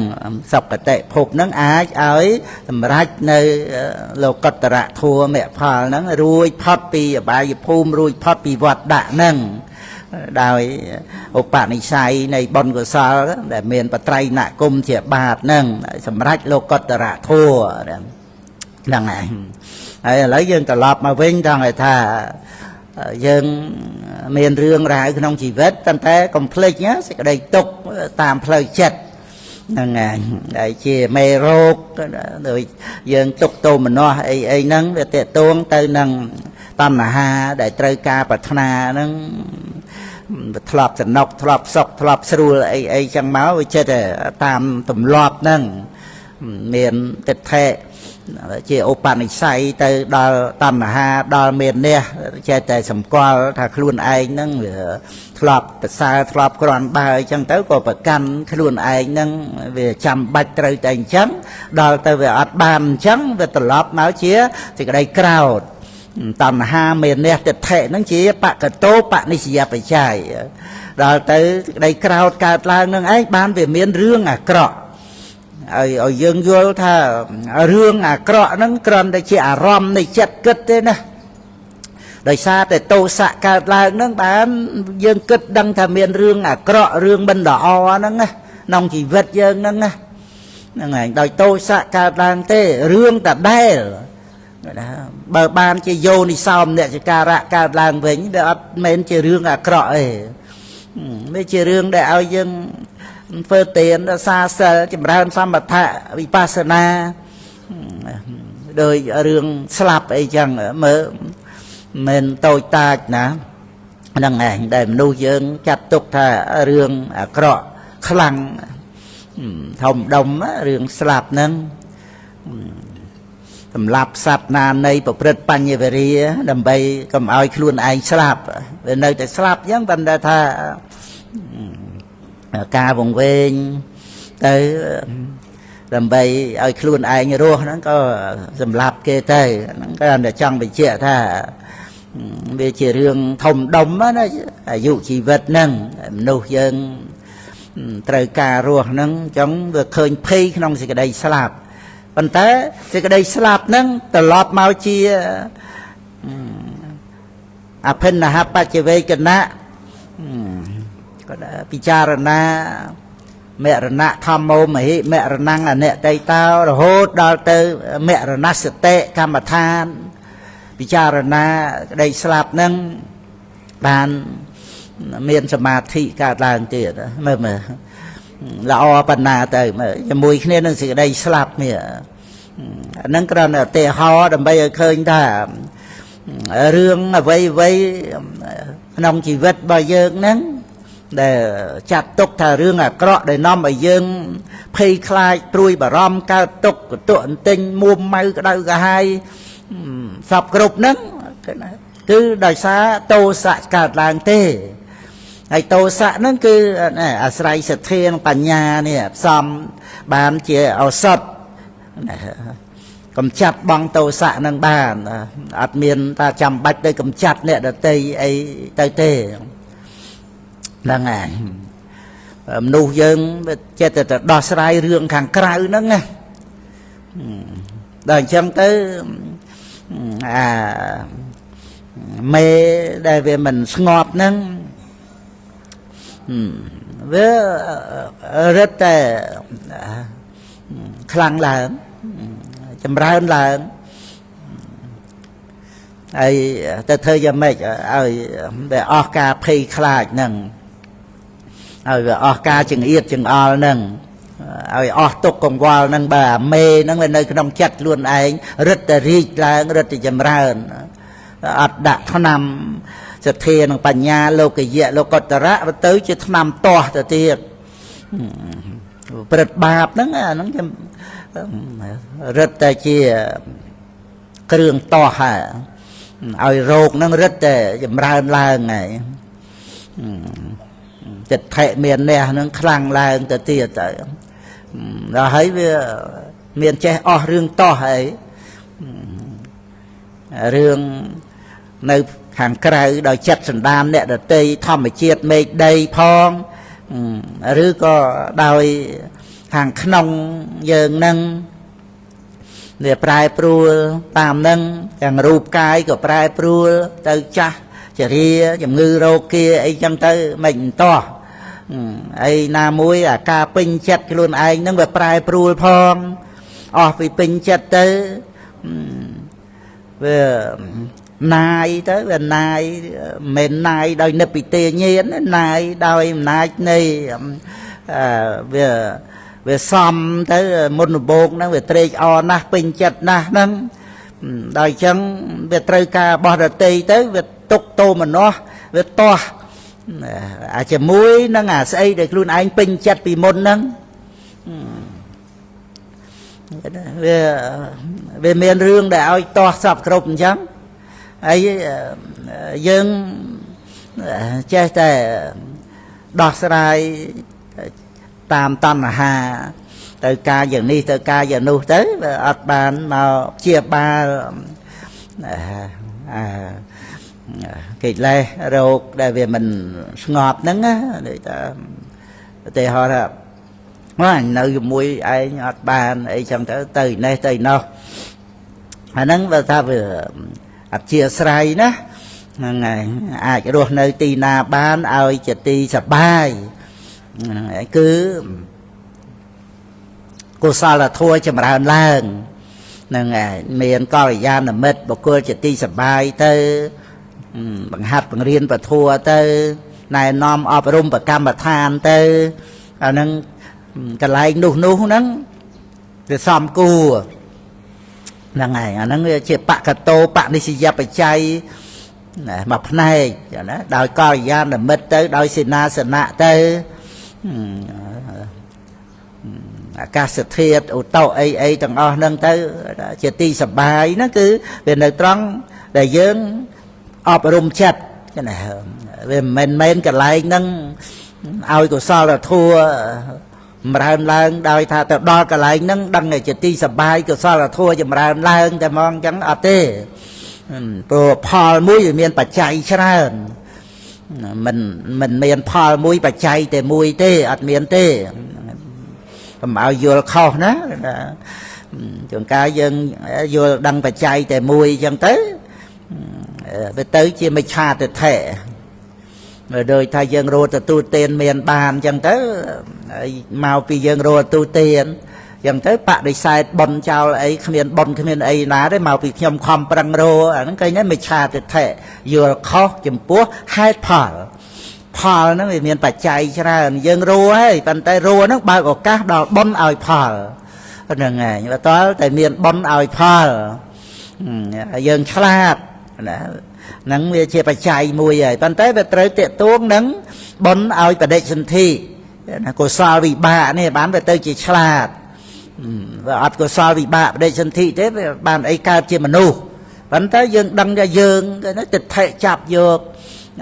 A: សពកតិភពនឹងអាចឲ្យសម្រេចនៅលោកតរៈធัวមគ្គផលនឹងរួចផុតពីអបាយភូមិរួចផុតពីវត្តដាក់នឹងដោយឧបនិស្ស័យនៃបុណ្យកុសលដែលមានបត្រៃណគុំជាបាតនឹងសម្រេចលោកតរៈធัวហ្នឹងហើយឥឡូវយើងត្រឡប់មកវិញដល់ឲ្យថាយើងមានរឿងរ៉ាវក្នុងជីវិតប៉ុន្តែកុំភ្លេចណាសេចក្តីទុក្ខតាមផ្លូវចិត្តហ្នឹងហើយដែលជាមេរោគដោយយើងទុក្ខទោមនស្សអីហ្នឹងវាតេតួងទៅនឹងតណ្ហាដែលត្រូវការប្រាថ្នាហ្នឹងធ្លាប់សំណុកធ្លាប់សុខធ្លាប់ស្រួលអីចឹងមកវាចិត្តតាមទម្លាប់ហ្នឹងមានទិដ្ឋិជាឧបនិស្ស័យទៅដល់តណ្ហាដល់មាននេះចេះតែសម្គាល់ថាខ្លួនឯងហ្នឹងវាធ្លាប់ប្រសើរធ្លាប់ក្រាន់បើអញ្ចឹងទៅក៏ប្រកាន់ខ្លួនឯងហ្នឹងវាចាំបាច់ត្រូវតែអញ្ចឹងដល់ទៅវាអត់បានអញ្ចឹងវាត្រឡប់មកជាសេចក្តីក្រោធតណ្ហាមាននេះទិដ្ឋិហ្នឹងជាបកតោបនិស្សយបច្ច័យដល់ទៅសេចក្តីក្រោធកើតឡើងនឹងឯងបានវាមានរឿងអាក្រក់ឲ្យយើងយល់ថារឿងអាក្រក់ហ្នឹងគ្រាន់តែជាអារម្មណ៍នៃចិត្តគិតទេណាដោយសារតែទោសៈកើតឡើងហ្នឹងបានយើងគិតដឹងថាមានរឿងអាក្រក់រឿងមិនល្អហ្នឹងណាក្នុងជីវិតយើងហ្នឹងណាហ្នឹងហើយដោយទោសៈកើតឡើងទេរឿងដដែលបើបានជាយោនិសោមអ្នកចការៈកើតឡើងវិញវាអត់មែនជារឿងអាក្រក់ទេវាជារឿងដែលឲ្យយើងធ្វើទានសាសិលចម្រើនសម្បថៈវិបស្សនាដោយរឿងស្លាប់អីចឹងមើលមិនតូចតាចណាហ្នឹងឯងដែលមនុស្សយើងចាត់ទុកថារឿងអាក្រក់ខ្លាំងធំដុំរឿងស្លាប់ហ្នឹងសម្រាប់សត្វណានៃប្រព្រឹត្តបញ្ញវេរាដើម្បីកុំឲ្យខ្លួនឯងស្លាប់វានៅតែស្លាប់អញ្ចឹងប៉ុន្តែថាការវង្វេងទៅដើម្បីឲ្យខ្លួនឯងរស់ហ្នឹងក៏សម្លាប់គេទៅហ្នឹងក៏តែចង់បញ្ជាក់ថាវាជារឿងធំដុំណាអាយុជីវិតហ្នឹងមនុស្សយើងត្រូវការរស់ហ្នឹងអញ្ចឹងវាឃើញភ័យក្នុងសេចក្តីស្លាប់ប៉ុន្តែសេចក្តីស្លាប់ហ្នឹងត្រឡប់មកជាអភិនហបច្ចវេកណៈ ก็พิจารณาเมรณะธรรมโมมหิเมรนังอเนตตาวโหดดอลเตเมรณะสเตกรรมฐานพิจารณาได้สลับนั่งบานเมียนสมาธิการลางเตียเมื่อละอปัญนาแต่จะมวยขึ้นนั่งสิได้สลับเนี่ยนั่งกระนั้นเตะฮอดำไปเคยได้เรื่องไว้น้องชีวิตใบเยิงนั้นแต่จัดตกถ้าเรื่องเกราะได้น้อมใบเยิงเพยคลายตรุยบารอมก้าวตกตัวติงมุมมืก็ได้ก็ให้สับกรุบนั้นคือได้ซาโตสะการลางเตไอโตสะนั่นคืออาศัยสเทียนปัญญาเนี่ยซ้ำบานเจียเอาสดกำจัดบังโตสะนั่งบ้านอัดเมียนตาจำบัดได้กำจัดเนี่ยเดตไอเต้นั่งไงนูยังเจตแต่ดอสไลเรื่องขังไกลนั่งไงดังจังเต้เมได้เวมันสงบนั่งเวรถแต่คลังหลังจำร้ายหลังไอ้แต่เธอจะไม่เอาแต่ออกกาเพยคลาดนั่งเอาออกกาจึงเอียดจึงออนั่งเอาออกตกกงวอลนั่งบ่าเมนั่งในขนมจัดล้วนเองรถแต่รีหลังรถแต่จำร้ายอัดดะทนำจะเทียนปัญญาโลกเยะโลกตระมาเตยจะทำต่อแต่เทียนเปิดบาปนั่งนั่งจะรถแต่เจียเครื่องต่อหาเอาโรคนั่งรถแต่จะมาลางไงจะเทะเมียนเนี่ยนั่งคลั่งลางแต่เทียนแต่เราให้เมียนเจ้าเรื่องต่อให้เรื่องในhàng cây đòi chặt sần đam nè đòi tây thom phải chiết mệt đầy phong rứ có đòi hàng nông dường nâng để prai pru tam nâng hàng rụp cái của prai pru từ cha chỉ ria chấm ngư rô kia ấy chẳng tới mình to ấy na muối à ca pin chặt cái luôn anh nâng về prai pru phong vì pin chặt tới về nai tới về nai mền nai đòi nếp bị tê nhiên nai đòi nai này về xóm tới môn bồn nó về trê o na pin chặt na nâng đòi chân về trê ca bò đợt tê tới về tục tô mà nó về to chỉ muối nó ngả xây được luôn anh pin chặt bị môn nâng về miền rương để ao to sập cột chăng ấy dân cheแต่ดอกสลายตามตันหาtừ caอย่างนี้từ caอย่างนู้นtớiอัดบานมาเชียบากิจเลยโรคได้เวมันสงบนั่งáแต่họ làว่าnơi mùi ai nhọt bàn ấy trong tới từ này từ nào mà nắng và ta vừa chia sài đó ngày ai cái đồ nơi tì na bán ai chỉ tì sập bài cứ cô sao là thua cho mà lan nên ngày miền coi gian là mệt bộ cô chỉ tì sập bài tới bằng hạt bằng riêng và thua tới này nom ọp rum và cam và than tới nên cái lại nụ nụ nắng để xóm cua là ngày nó chỉ bạc cả tô bạc đi xì dập chay mập này đòi coi gian là mất tới đòi xin na tới ca sự thiệt ô tô ấy thằng o nâng tới chỉ ti sập bài nó cứ về nơi trăng để dưỡng ọp rum chặt cái này về men cái lại nâng ao của sao là thua mà lan đòi thà tập đo cái lại nâng đăng này chỉ ti sập bài của sao là thua cho mà lan cho mong chẳng ở tê pro Paul mũi miền bạch chạy chả mình miền Paul mũi bạch chạy để mũi tê ở miền tê mà ao vô kho đó trường ca dân vô đăng bạch chạy để mũi chẳng tới về tới chia mấy cha để thẻ โดยถ้าយើងរត់ទទួលទានមានបានអញ្ចឹងទៅមកពីយើងរត់ទទួលទានអញ្ចឹងទៅបដិសេធបន់ចោលអីគ្មានបន់គ្មានអីណាទេមកពីខ្ញុំខំប្រឹងរអាហ្នឹងឃើញទេមិឆាទិដ្ឋិយល់ខុសចំពោះហេតុផលហ្នឹងវាមានបច្ច័យច្រើនយើងរហើយប៉ុន្តែរហ្នឹងបើកឱកាសដល់បន់ឲ្យផលហ្នឹងហើយបើតើតែមានបន់ឲ្យផលយើងឆ្លាតណាហ្នឹងវាជាបច្ច័យមួយហើយប៉ុន្តែវាត្រូវតេតួងនឹងបន់ឲ្យបដិសន្ធិណាកុសលវិបាកនេះបានវាទៅជាឆ្លាតវាអត់កុសលវិបាកបដិសន្ធិទេវាបានអីកើតជាមនុស្សប៉ុន្តែយើងដឹងថាយើងទិដ្ឋិចាប់យក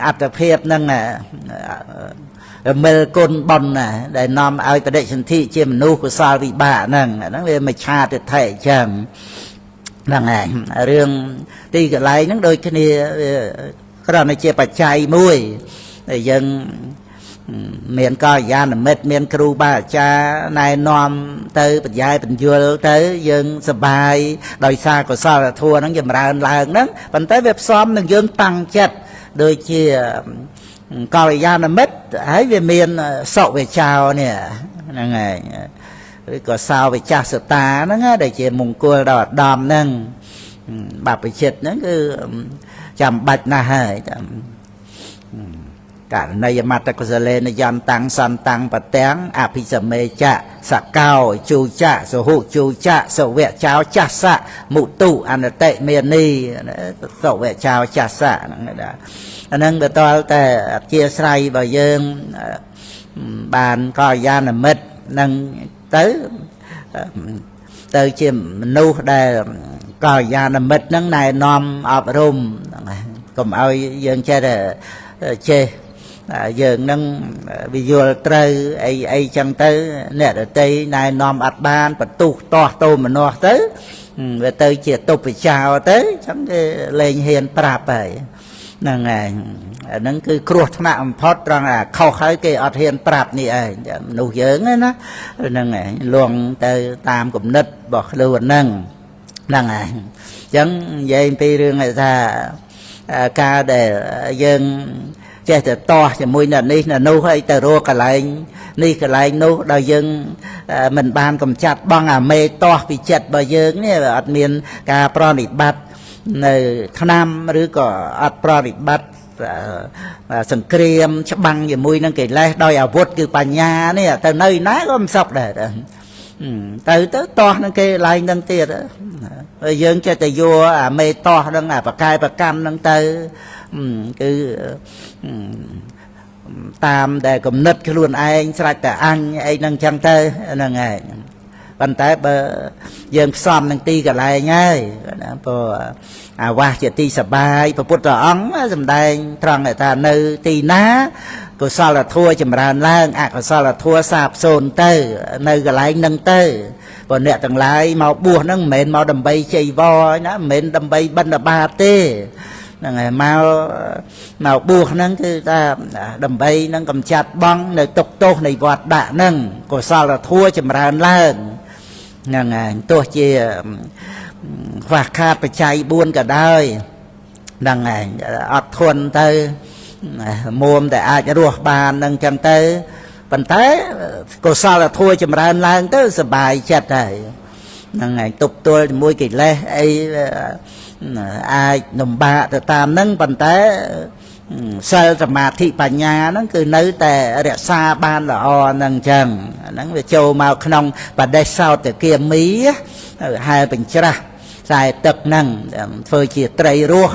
A: អត្តភាពហ្នឹងមិលគុណបន់ណាដែលនាំឲ្យបដិសន្ធិជាមនុស្សកុសលវិបាកហ្នឹងវាមិឆាទិដ្ឋិអញ្ចឹងហ្នឹងហើយរឿងទីកន្លែងហ្នឹងដូចគ្នាគ្រាន់តែជាបច្ច័យមួយដែលយើងមានកល្យាណមិត្តមានគ្រូបាអាចារ្យណែនាំទៅបញ្ញាបញ្យល់ទៅយើងសប្បាយដោយសារកុសលធម៌ហ្នឹងចម្រើនឡើងហ្នឹងប៉ុន្តែវាផ្សំនឹងយើងតាំងចិត្តដូចជាកល្យាណមិត្តហើយវាមានសុវិចោនេះហ្នឹងហើយឬក៏សោវិចាសតាហ្នឹងដែលជាមង្គលដល់អាដាមហ្នឹងបព្វជិតហ្នឹងគឺចាំបាច់ណាស់ហើយករណីយមត្តកុសលេនយន្តតាំងសន្តាំងបទាំងអភិសមេចៈសកោជូចៈសហុជូចៈសវៈចោចាសៈមុតុអនតិមេនីសវៈចោចាសៈហ្នឹងដែរអាហ្នឹងបើតលតែអធិស្ឋ័យបើយើងបានកល្យាណមិត្តនឹងទៅជាមនុស្សដែលកល្យាណមិត្តហ្នឹងណែនាំអប់រំកុំឲ្យយើងចេះយើងនឹងវិយល់ត្រូវអីចឹងទៅអ្នកដតីណែនាំអត់បានបន្ទុះតោះតោមនោះទៅវាទៅជាតុបចោទៅចឹងគេលែងហ៊ានប្រាប់ហើយហ្នឹងហើយអាហ្នឹងគឺគ្រោះថ្នាក់បំផុតត្រង់ថាខុសហើយគេអត់ហ៊ានប្រាប់នេះឯងមនុស្សយើងណាហ្នឹងហើយលងទៅតាមគំនិតរបស់ខ្លួនហ្នឹងហើយអញ្ចឹងនិយាយពីរឿងថាការដែលយើងចេះតែតោះជាមួយអ្នកនេះអ្នកនោះហើយទៅរកកន្លែងនេះកន្លែងនោះដល់យើងមិនបានកំចាត់បងអាមេតោះពីចិត្តរបស់យើងនេះអត់មានការប្រតិបត្តិនៅឆ្នាំឬក៏អត់ប្រតិបត្តិសង្គ្រាមច្បាំងជាមួយនឹងកិលេសដោយអាវុធគឺបញ្ញានេះទៅនៅណាក៏មិនសុខដែរទៅតោះនឹងគេឡើងនឹងទៀតហើយយើងចេះតែយកអាមេតោះនឹងអាបកាយប្រកម្មនឹងទៅគឺតាមដែលគំនិតខ្លួនឯងស្រេចតែអញអីហ្នឹងចឹងទៅហ្នឹងហើយប៉ុន្តែបើយើងផ្សំនឹងទីកន្លែងហើយណាព្រោះអាវាសជាទីសបាយព្រះពុទ្ធអង្គសម្ដែងត្រង់ថានៅទីណាកុសលធម៌ចម្រើនឡើងអកុសលធម៌សាបសូន្យទៅនៅកន្លែងហ្នឹងទៅព្រោះអ្នកទាំងឡាយមកបួសហ្នឹងមិនមែនមកដើម្បីជ័យវរណាមិនមែនដើម្បីបិណ្ឌបាតទេហ្នឹងហើយមកបួសហ្នឹងគឺថាដើម្បីនឹងកំចាត់បងនៅទុក្ខទោសនៃវត្តដាក់ហ្នឹងកុសលធម៌ចម្រើនឡើងហ្នឹងហើយទោះជាខ្វះខាតបច្ច័យ4ក៏ដោយហ្នឹងហើយអត់ធន់ទៅមុំតែអាចរស់បានហ្នឹងចឹងទៅប៉ុន្តែកុសលធម៌ចម្រើនឡើងទៅសบายចិត្តហើយហ្នឹងហើយទប់ទល់ជាមួយកិលេសអីអាចលំបាកទៅតាមហ្នឹងប៉ុន្តែសិលសមាធិបញ្ញាហ្នឹងគឺនៅតែរក្សាបានល្អហ្នឹងចឹងហ្នឹងវាចូលមកក្នុងបដិសោតគាមីហែបញ្ច្រាស់ខ្សែទឹកហ្នឹងធ្វើជាត្រីរស់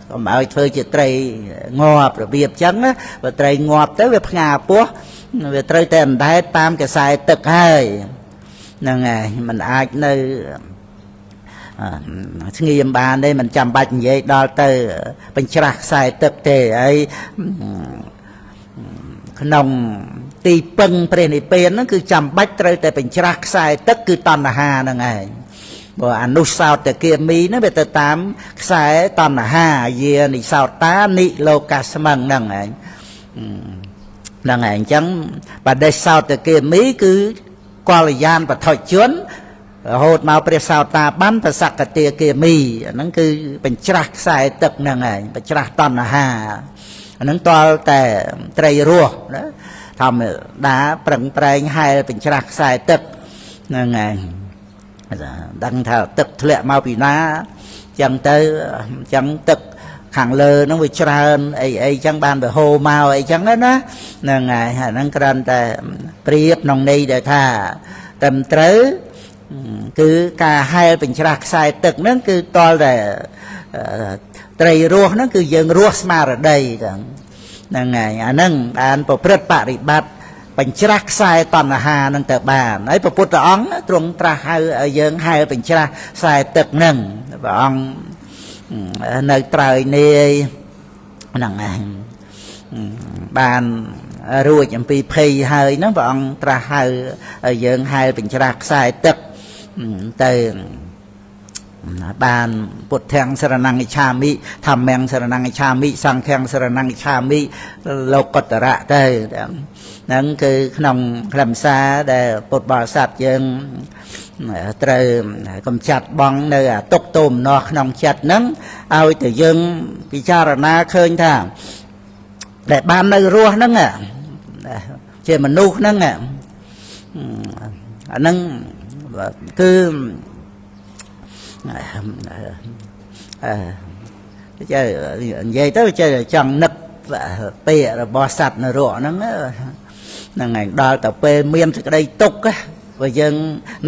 A: កុំឲ្យធ្វើជាត្រីងាប់របៀបចឹងបើត្រីងាប់ទៅវាផ្ងាពោះវាត្រូវតែអណ្ដែតតាមកខ្សែទឹកហើយហ្នឹងហើយมันអាចនៅស្ងៀមបានទេមិនចាំបាច់និយាយដល់ទៅបញ្ច្រាស់ខ្សែទឹកទេហើយក្នុងទីពឹងព្រះនិព្វានហ្នឹងគឺចាំបាច់ត្រូវតែបញ្ច្រាស់ខ្សែទឹកគឺតណ្ហាហ្នឹងឯងបើអនុសោតគាមីហ្នឹងវាទៅតាមខ្សែតណ្ហាយានិសោតានិលោកាស្មឹងហ្នឹងឯងហ្នឹងឯងអញ្ចឹងបដិសោតគាមីគឺកល្យានបឋិជនរហូតមកព្រះសោតាបានប្រសក្ទាគាមីហ្នឹងគឺបញ្ច្រាស់ខ្សែទឹកហ្នឹងឯងបញ្ច្រាស់តណ្ហា ហ្នឹងតលតែត្រីរស់ណាធម្មតាប្រឹងប្រែងហែលបញ្ច្រាស់ខ្សែទឹកហ្នឹងហើយដឹងថាទឹកធ្លាក់មកពីណាចឹងទៅចឹងទឹកខាងលើហ្នឹងវាច្រើនអីចឹងបានទៅហូរមកអីចឹងណាហ្នឹងហើយហ្នឹងគ្រាន់តែប្រៀបក្នុងន័យដែលថាត្រឹមត្រូវគឺការហែលបញ្ច្រាស់ខ្សែទឹកហ្នឹងគឺតលតែត្រីរស់ហ្នឹងគឺយើងរស់ស្មារតីហ្នឹងហើយអាហ្នឹងបានប្រព្រឹត្តបរិបត្តិបញ្ច្រាស់ខ្សែតណ្ហាហ្នឹងទៅបានហើយព្រះពុទ្ធអង្គទ្រង់ត្រាស់ហៅឲ្យយើងហែលបញ្ច្រាស់ខ្សែទឹកហ្នឹងព្រះអង្គនៅត្រើយនាយហ្នឹងឯងបានរួចអំពីភ័យហើយហ្នឹងព្រះអង្គត្រាស់ហៅឲ្យយើងហែលបញ្ច្រាស់ខ្សែទឹកទៅបានពុទ្ធังសរណង្ឃិឆាមិធម្មังសរណង្ឃិឆាមិសង្ឃังសរណង្ឃិឆាមិលោកតរៈទៅហ្នឹងគឺក្នុងខ្លឹមសារដែលពុទ្ធបរិស័ទយើងត្រូវកំចាត់បងនៅទុក្ខទោមនស្សក្នុងចិត្តហ្នឹងឲ្យតែយើងពិចារណាឃើញថាដែលបាននៅរស់ហ្នឹងជាមនុស្សហ្នឹងអាហ្នឹងគឺចេះនិយាយទៅចេះចង់នឹកពាក្យរបស់សត្វនរកហ្នឹងហ្នឹងឯងដល់ទៅពេលមានសេចក្តីទុក្ខព្រោះយើង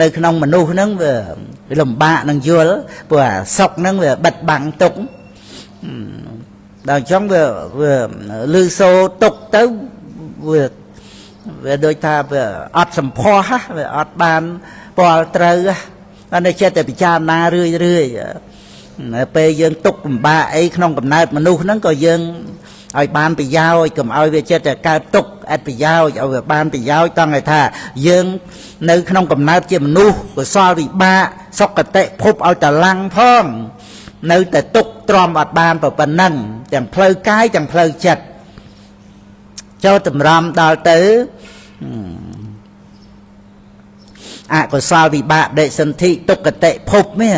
A: នៅក្នុងមនុស្សហ្នឹងវាលំបាកនឹងយល់ព្រោះអាសុខហ្នឹងវាបិទបាំងទុក្ខដល់អញ្ចឹងវាលឺសូរទុក្ខទៅវាដូចថាវាអត់សម្ផស្សវាអត់បានពលត្រូវតែចេះតែពិចារណារឿយពេលយើងទុកលំបាកអីក្នុងកំណើតមនុស្សហ្នឹងក៏យើងឲ្យបានប្រយោជន៍កុំឲ្យវាចិត្តតែកើតទុកអត់ប្រយោជន៍ឲ្យវាបានប្រយោជន៍តង់ឲ្យថាយើងនៅក្នុងកំណើតជាមនុស្សកុសលវិបាកសុគតិភពឲ្យតឡាំងផងនៅតែទុកទ្រាំអត់បានប៉ុណ្ណឹងទាំងផ្លូវកាយទាំងផ្លូវចិត្តចូលតម្រាំដល់ទៅអកុសលវិបាកដេសន្ធិទុក្ខតិភពនេះ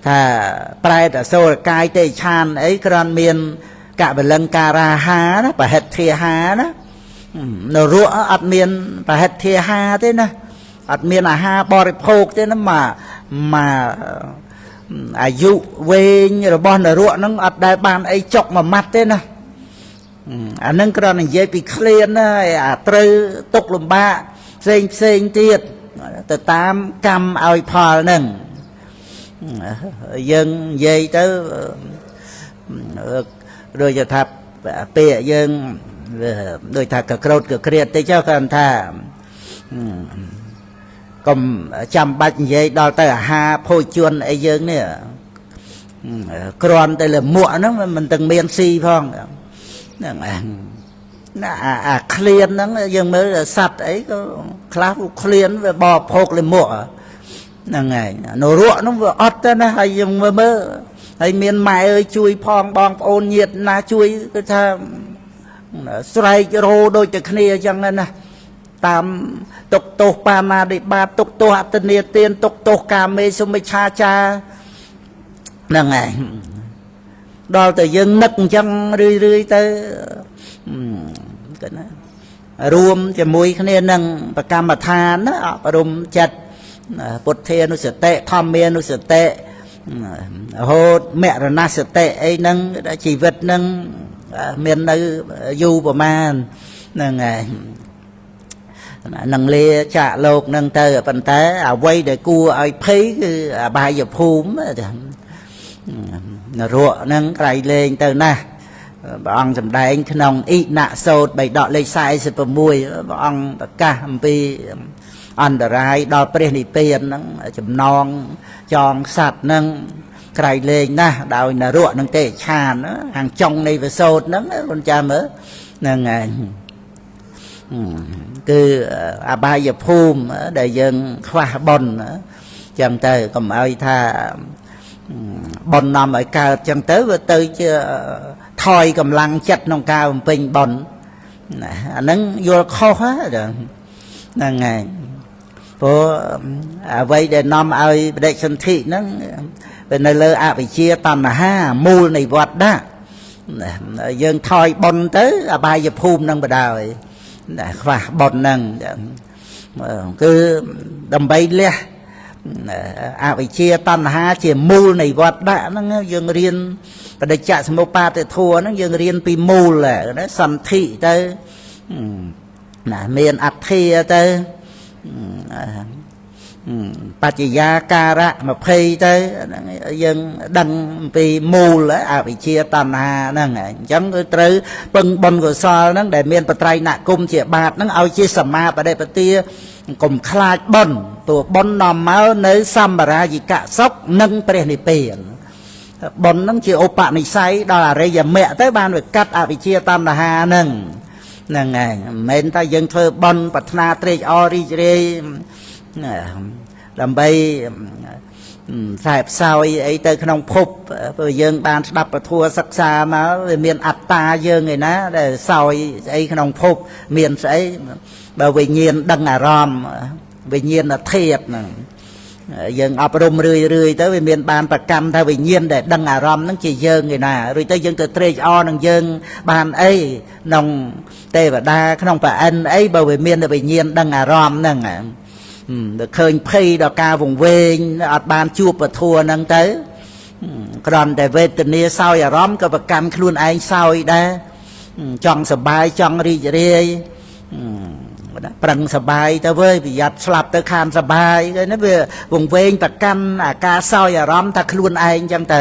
A: ថាប្រែតអសូរកាយទេឆានអីគ្រាន់មានកបលង្ការាហាណាបហិទ្ធាហាណានរកអត់មានបហិទ្ធាហាទេណាអត់មានអាហារបរិភោគទេណាមកអាយុវែងរបស់នរកហ្នឹងអត់ដែលបានអីចុកមួយម៉ាត់ទេណាអាហ្នឹងគ្រាន់និយាយពីឃ្លានណាអាត្រូវទុកលំបាកផ្សេងទៀតទៅតាមកម្មឲ្យផលហ្នឹងយើងនិយាយទៅដូចថាពាក្យយើងដូចថាកក្រោតកក្រៀតទៅចុះគាត់ថាកុំចាំបាច់និយាយដល់ទៅអាហារភោជនអីយើងនេះគ្រាន់តែលមួកហ្នឹងមិនទាំងមានស៊ីផងហ្នឹងណាអាឃ្លានហ្នឹងយើងមើលសัตว์អីក៏ខ្លះឃ្លានវាបរិភោគលមួកហ្នឹងហើយនរកហ្នឹងវាអត់ទេណាហើយយើងមើលហើយមានម៉ែអើយជួយផងបងប្អូនញាតិណាជួយគឺថាស្រែករោដូចតែគ្នាអញ្ចឹងណាតាមទុកទោសបាណាតិបាតទុកទោសអតនីទានទុកទោសកាមេសុមិច្ឆាចាហ្នឹងហើយដល់តែយើងនឹកអញ្ចឹងរឿយទៅគឺណារួមជាមួយគ្នានឹងប្រកម្មដ្ឋានណាអប់រំចិត្តពុទ្ធានុសតិធម្មានុសតិរហូតមរណសតិអីហ្នឹងជីវិតហ្នឹងមាននៅយូរប្រមាណហ្នឹងហើយនឹងលាចាក់លោកហ្នឹងទៅប៉ុន្តែអ្វីដែលគួរឲ្យភ័យគឺអបាយភូមិនរកហ្នឹងក្រៃលែងទៅណាស់ព្រះអង្គសម្ដែងក្នុងអិណសោតបៃដកលេខ46ព្រះអង្គប្រកាសអំពីអន្តរាយដល់ព្រះនិព្វានហ្នឹងចំណងចងសัตว์ហ្នឹងក្រៃលែងណាស់ដោយនរកនឹងទេឆានខាងចុងនៃវិសោតហ្នឹងបងចាំមើលហ្នឹងហើយគឺអបាយភូមិដែលយើងខ្វះបុណ្យចឹងទៅកុំឲ្យថាបុណ្យនាំឲ្យកើតចឹងទៅវាទៅជាថយកម្លាំងចិត្តក្នុងការបំពេញបុណ្យអាហ្នឹងយល់ខុសហ្នឹងហើយព្រោះអ្វីដែលនាំឲ្យបដិសន្ធិហ្នឹងវានៅលើអវិជ្ជាតណ្ហាមូលនៃវដ្ត យើងថយបនទៅអបាយភូមិនឹងបដ ơi ខ្វះបននឹងគឺដើម្បីលះអវិជ្ជាតណ្ហាជាមូលនៃវត្តដាក់ហ្នឹងយើងរៀនបដិច្ចសមុបាទធัวហ្នឹងយើងរៀនពីមូលណាសន្ធិទៅណាមានអធិទៅបច្ចយាការៈ20ទៅយើងដឹងពីមូលអវិជ្ជាតណ្ហាហ្នឹងអញ្ចឹងគឺត្រូវពឹងបុណ្យកុសលហ្នឹងដែលមានបត្រៃណគុំជាបាតហ្នឹងឲ្យជាសមាបដិបទាកុំខ្លាចបុណ្យព្រោះបុណ្យនាំមកនៅសម្បរាយិកសុខនិងព្រះនិព្វានបុណ្យហ្នឹងជាឧបនិស្ស័យដល់អរិយមគ្គទៅបានវាកាត់អវិជ្ជាតណ្ហាហ្នឹងហ្នឹងឯងមិនមែនតែយើងធ្វើបុណ្យប្រាថ្នាត្រេកអររីករាយដើម្បីខ្សែផ្សោយអីទៅក្នុងភពព្រោះយើងបានស្ដាប់ពធសិក្សាមកវាមានអត្តាយើងឯណាដែលសោយស្អីក្នុងភពមានស្អីបើវិញ្ញាណដឹងអារម្មណ៍វិញ្ញាណធាតុហ្នឹងយើងអប់រំរឿយទៅវាមានបានប្រកម្មថាវិញ្ញាណដែលដឹងអារម្មណ៍ហ្នឹងជាយើងឯណារួចទៅយើងទៅត្រេកអរនឹងយើងបានអីក្នុងទេវតាក្នុងប្រអិនអីបើវាមានវិញ្ញាណដឹងអារម្មណ៍ហ្នឹងទៅឃើញភ័យដល់ការវង្វេងអត់បានជួបពធัวហ្នឹងទៅគ្រាន់តែវេទនាសោយអារម្មណ៍ក៏ប្រកម្មខ្លួនឯងសោយដែរចង់សបាយចង់រីករាយប្រឹងសបាយទៅវើយប្រយ័ត្នស្លាប់ទៅខានសបាយគេណាវាវង្វេងប្រកម្មអាការសោយអារម្មណ៍ថាខ្លួនឯងចឹងទៅ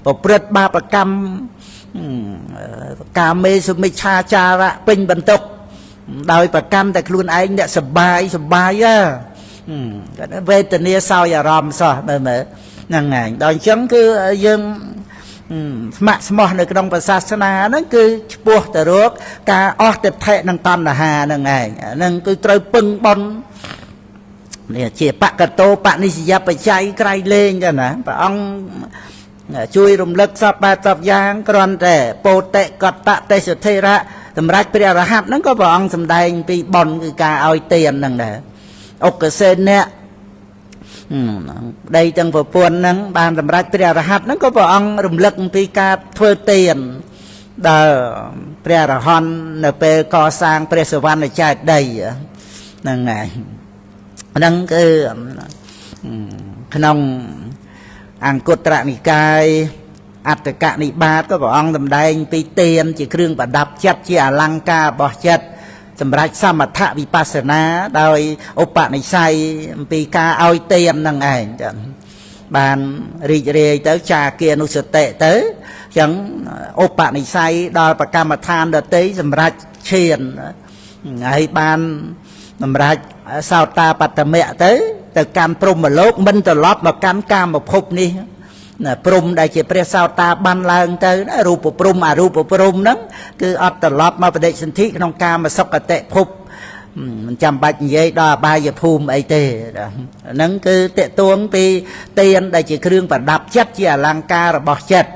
A: ប្រព្រឹត្តបាបកម្មកាមេសុមិច្ឆាចារៈពេញបន្ទុកដោយប្រកម្មតែខ្លួនឯងអ្នកសបាយវេទនាសោយអារម្មណ៍សោះមើលហ្នឹងឯងដល់អញ្ចឹងគឺយើងស្ម័គ្រស្មោះនៅក្នុងព្រះសាសនាហ្នឹងគឺឆ្ពោះទៅរកការអស់ទិដ្ឋិនិងតណ្ហាហ្នឹងឯងហ្នឹងគឺត្រូវពឹងបន់នេះជាបកតោបនិស្សយបច្ច័យក្រៃលែងចឹងណាព្រះអង្គជួយរំលឹកសពបែបសពយ៉ាងគ្រាន់តែពោតិកតៈទេសធិរៈសម្រាប់ព្រះរហ័តហ្នឹងក៏ព្រះអង្គសម្ដែងពីបន់គឺការឲ្យទានហ្នឹងដែរអុកសេនៈប្តីទាំងប្រពន្ធហ្នឹងបានសម្រេចព្រះរហ័តហ្នឹងក៏ព្រះអង្គរំលឹកអំពីការធ្វើទានដល់ព្រះរហន្តនៅពេលកសាងព្រះសវណ្ណចេតិយហ្នឹងហើយហ្នឹងគឺក្នុងអង្គត្រនិកាយអត្តកនិបាតក៏ព្រះអង្គសម្ដែងពីទានជាគ្រឿងប្រដាប់ចិត្តជាអលង្ការរបស់ចិត្តសម្រាប់សមថវិបស្សនាដោយឧបនិស្ស័យអំពីការឲ្យទាននឹងឯងចឹងបានរីករាយទៅចាគានុសតិទៅចឹងឧបនិស្ស័យដល់ប្រកម្មដ្ឋានដតីសម្រាប់ឈានហើយបានសម្រាប់សោតាបត្តមៈទៅកាន់ព្រហ្មលោកមិនត្រឡប់មកកាន់កាមភពនេះព្រំដែលជាព្រះសោតាបានឡើងទៅរូបព្រំអរូបព្រំហ្នឹងគឺអត់ត្រឡប់មកបដិសន្ធិក្នុងកាមសុគតិភពមិនចាំបាច់និយាយដល់អបាយភូមិអីទេហ្នឹងគឺតេតួងពីទានដែលជាគ្រឿងប្រដាប់ចិត្តជាអលង្ការរបស់ចិត្ត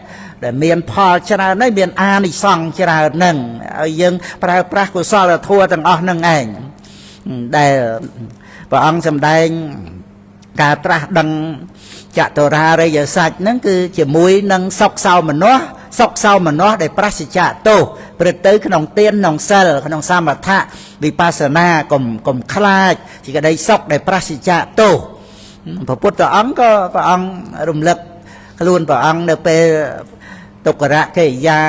A: ដែលមានផលច្រើនហើយមានអានិសង្សច្រើនហ្នឹងឲ្យយើងប្រើប្រាស់កុសលធម៌ទាំងអស់ហ្នឹងឯងដែលព្រះអង្គសម្ដែងការត្រាស់ដឹងចតុរារិយសច្ចហ្នឹងគឺជាមួយនឹងសុខសោមនស្សដែលប្រសិជ្ជៈទោសព្រឹត្តទៅក្នុងទានក្នុងសិលក្នុងសមថៈវិបស្សនាកុំខ្លាចជាក្តីសុខដែលប្រសិជ្ជៈទោសព្រះពុទ្ធអង្គក៏ព្រះអង្គរំលឹកខ្លួនព្រះអង្គនៅពេលទុក្ករៈកិរិយា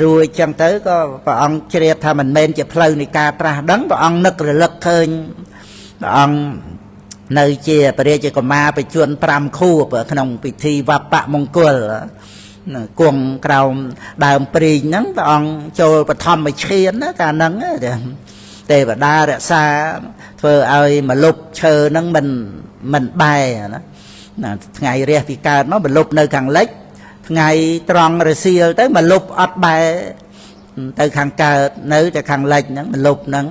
A: រួចចឹងទៅក៏ព្រះអង្គជ្រាបថាមិនមែនជាផ្លូវនៃការត្រាស់ដឹងព្រះអង្គនឹករលឹកឃើញព្រះអង្គនៅជាបរិយាកុមារបញ្ជន5ខួបក្នុងពិធីវបៈមង្គលគង់ក្រោមដើមព្រីងហ្នឹងព្រះអង្គចូលបឋមឈានណាកាលហ្នឹងទេវតារក្សាធ្វើឲ្យមលុបឈើហ្នឹងមិនបែណាថ្ងៃរះពីកើតមកមលុបនៅខាងលិចថ្ងៃត្រង់រសៀលទៅមលុបអត់បែទៅខាងកើតនៅតែខាងលិចហ្នឹងមលុបហ្នឹង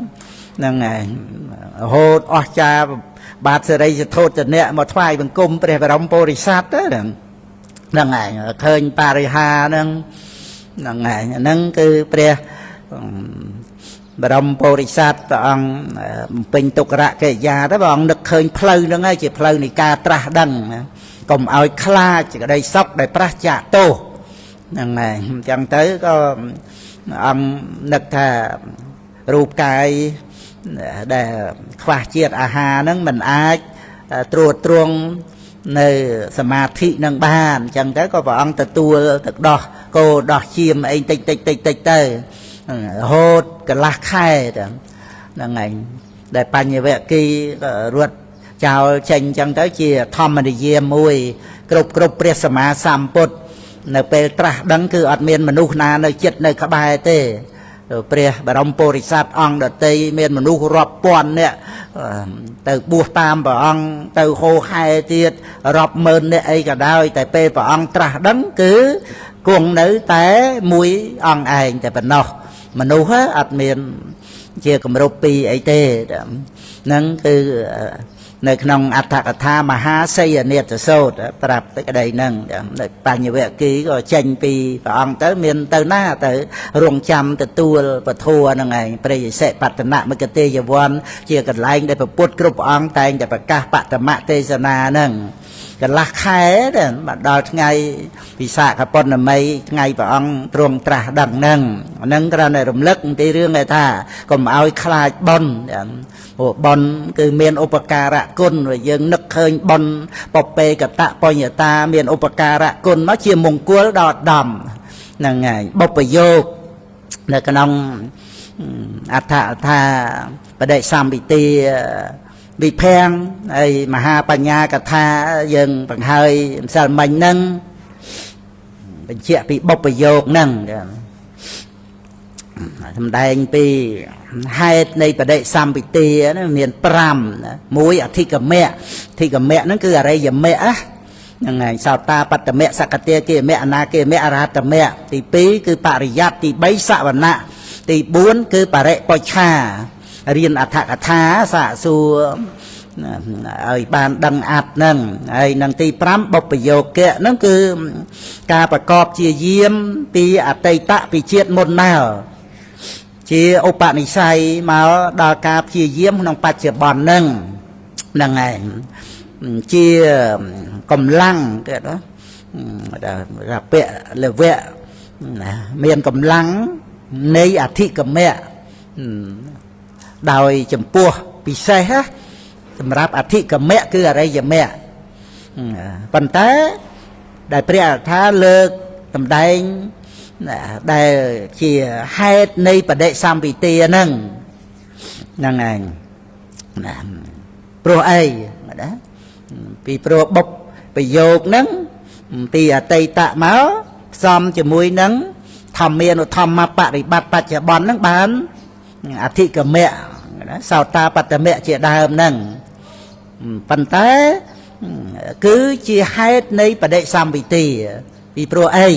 A: ហើយរហូតអស់ចាបាទសេរីសធោទនៈមកថ្វាយបង្គំព្រះបរមពុរិស័ទហ្នឹងហើយឃើញបរិហាហ្នឹងហើយហ្នឹងគឺព្រះបរមពុរិស័ទព្រះអង្គបំពេញទុក្ករៈកិរិយាទៅព្រះអង្គនឹកឃើញផ្លូវហ្នឹងហើយជាផ្លូវនៃការត្រាស់ដឹងកុំឲ្យខ្លាចក្តីសុខដែលប្រះចាកទោស ហ្នឹងហើយអញ្ចឹងទៅក៏អង្គនឹកថារូបកាយដែលខ្វះជាតិអាហារហ្នឹងមិនអាចត្រួតត្រងនៅសមាធិនឹងបានអញ្ចឹងទៅក៏ព្រះអង្គទទួលទឹកដោះគោដោះឈាមអីតិចទៅរហូតកន្លះខែទៅហ្នឹងហើយដែលបញ្ញវគិក៏រត់ចោលចេញអញ្ចឹងទៅជាធម្មនិយមមួយគ្រប់ព្រះសម្មាសម្ពុទ្ធនៅពេលត្រាស់ដឹងគឺអត់មានមនុស្សណានៅចិត្តនៅក្បែរទេព្រះបរមពុរិស័ទអង្គដតីមានមនុស្សរាប់ពាន់នាក់ទៅបួសតាមព្រះអង្គទៅហូខែទៀតរាប់ម៉ឺននាក់អីក៏ដោយតែពេលព្រះអង្គត្រាស់ដឹងគឺគង់នៅតែមួយអង្គឯងតែប៉ុណ្ណោះមនុស្សអត់មានជាគម្រប់ពីរអីទេហ្នឹងគឺនៅក្នុងអត្ថកថាមហាសីហនេតសោតប្រាប់ទៅក្តីហ្នឹងបញ្ញវគិក៏ចេញពីព្រះអង្គទៅមានទៅណាទៅរងចាំទទួលពធហ្នឹងឯងព្រះយសិបតនមគតិយវ័នជាកន្លែងដែលព្រះពុទ្ធគ្រប់ព្រះអង្គតែងតែប្រកាសបតមទេសនាហ្នឹងកន្លះខែទៅដល់ថ្ងៃពិសាខពុណមីថ្ងៃព្រះអង្គទ្រង់ត្រាស់ដឹងហ្នឹងគ្រាន់តែរំលឹកពីរឿងឯថាកុំឲ្យខ្លាចបុណ្យព្រោះបុណ្យគឺមានឧបការៈគុណយើងនឹកឃើញបុណ្យបពេកតបញ្ញតាមានឧបការៈគុណមកជាមង្គលដល់ដំហ្នឹងហើយបុព្វយោគនៅក្នុងអត្ថថាបដិសម្ពិទាវិភាំងហើយមហាបញ្ញាកថាយើងបង្ហើយម្សិលមិញហ្នឹងបញ្ជាក់ពីបុព្វយោគហ្នឹងសម្ដែងពីហេតុនៃបដិសម្ពិទាមាន5មួយអធិកមៈហ្នឹងគឺអរិយមគ្គហ្នឹងហើយសោតាបត្តមៈសកតាគិមៈអនាគិមៈអរហតមគ្គទី2គឺបរិយ័តទី3សវណៈទី4គឺបរិបុច្ឆារៀនអត្ថកថាសាកសួរឲ្យបានដឹងអត្តហ្នឹងហើយនឹងទី5បុព្វយោគៈហ្នឹងគឺការប្រកបជាយាមពីអតីតពីជាតិមុនមកជាឧបនិស្ស័យមកដល់ការព្យាយាមក្នុងបច្ចុប្បន្នហ្នឹងហើយជាកម្លាំងគេđóរពៈលវៈមានកម្លាំងនៃអធិកមៈដោយចំពោះពិសេសសម្រាប់អធិកមៈគឺអរិយមគ្គប៉ុន្តែដែលព្រះអត្ថាលើកសម្ដែងដែលជាហេតុនៃបដិសម្ពិទាហ្នឹងឯងព្រោះអីណាពីព្រោះបុព្វយោគហ្នឹងពីអតីតមកផ្សំជាមួយនឹងធម្មានុធម្មបរិបត្តិបច្ចុប្បន្នហ្នឹងបានអធិកមៈសោតាបត្តមៈជាដើមហ្នឹងប៉ុន្តែគឺជាហេតុនៃបដិសម្ពិទាពីព្រោះអី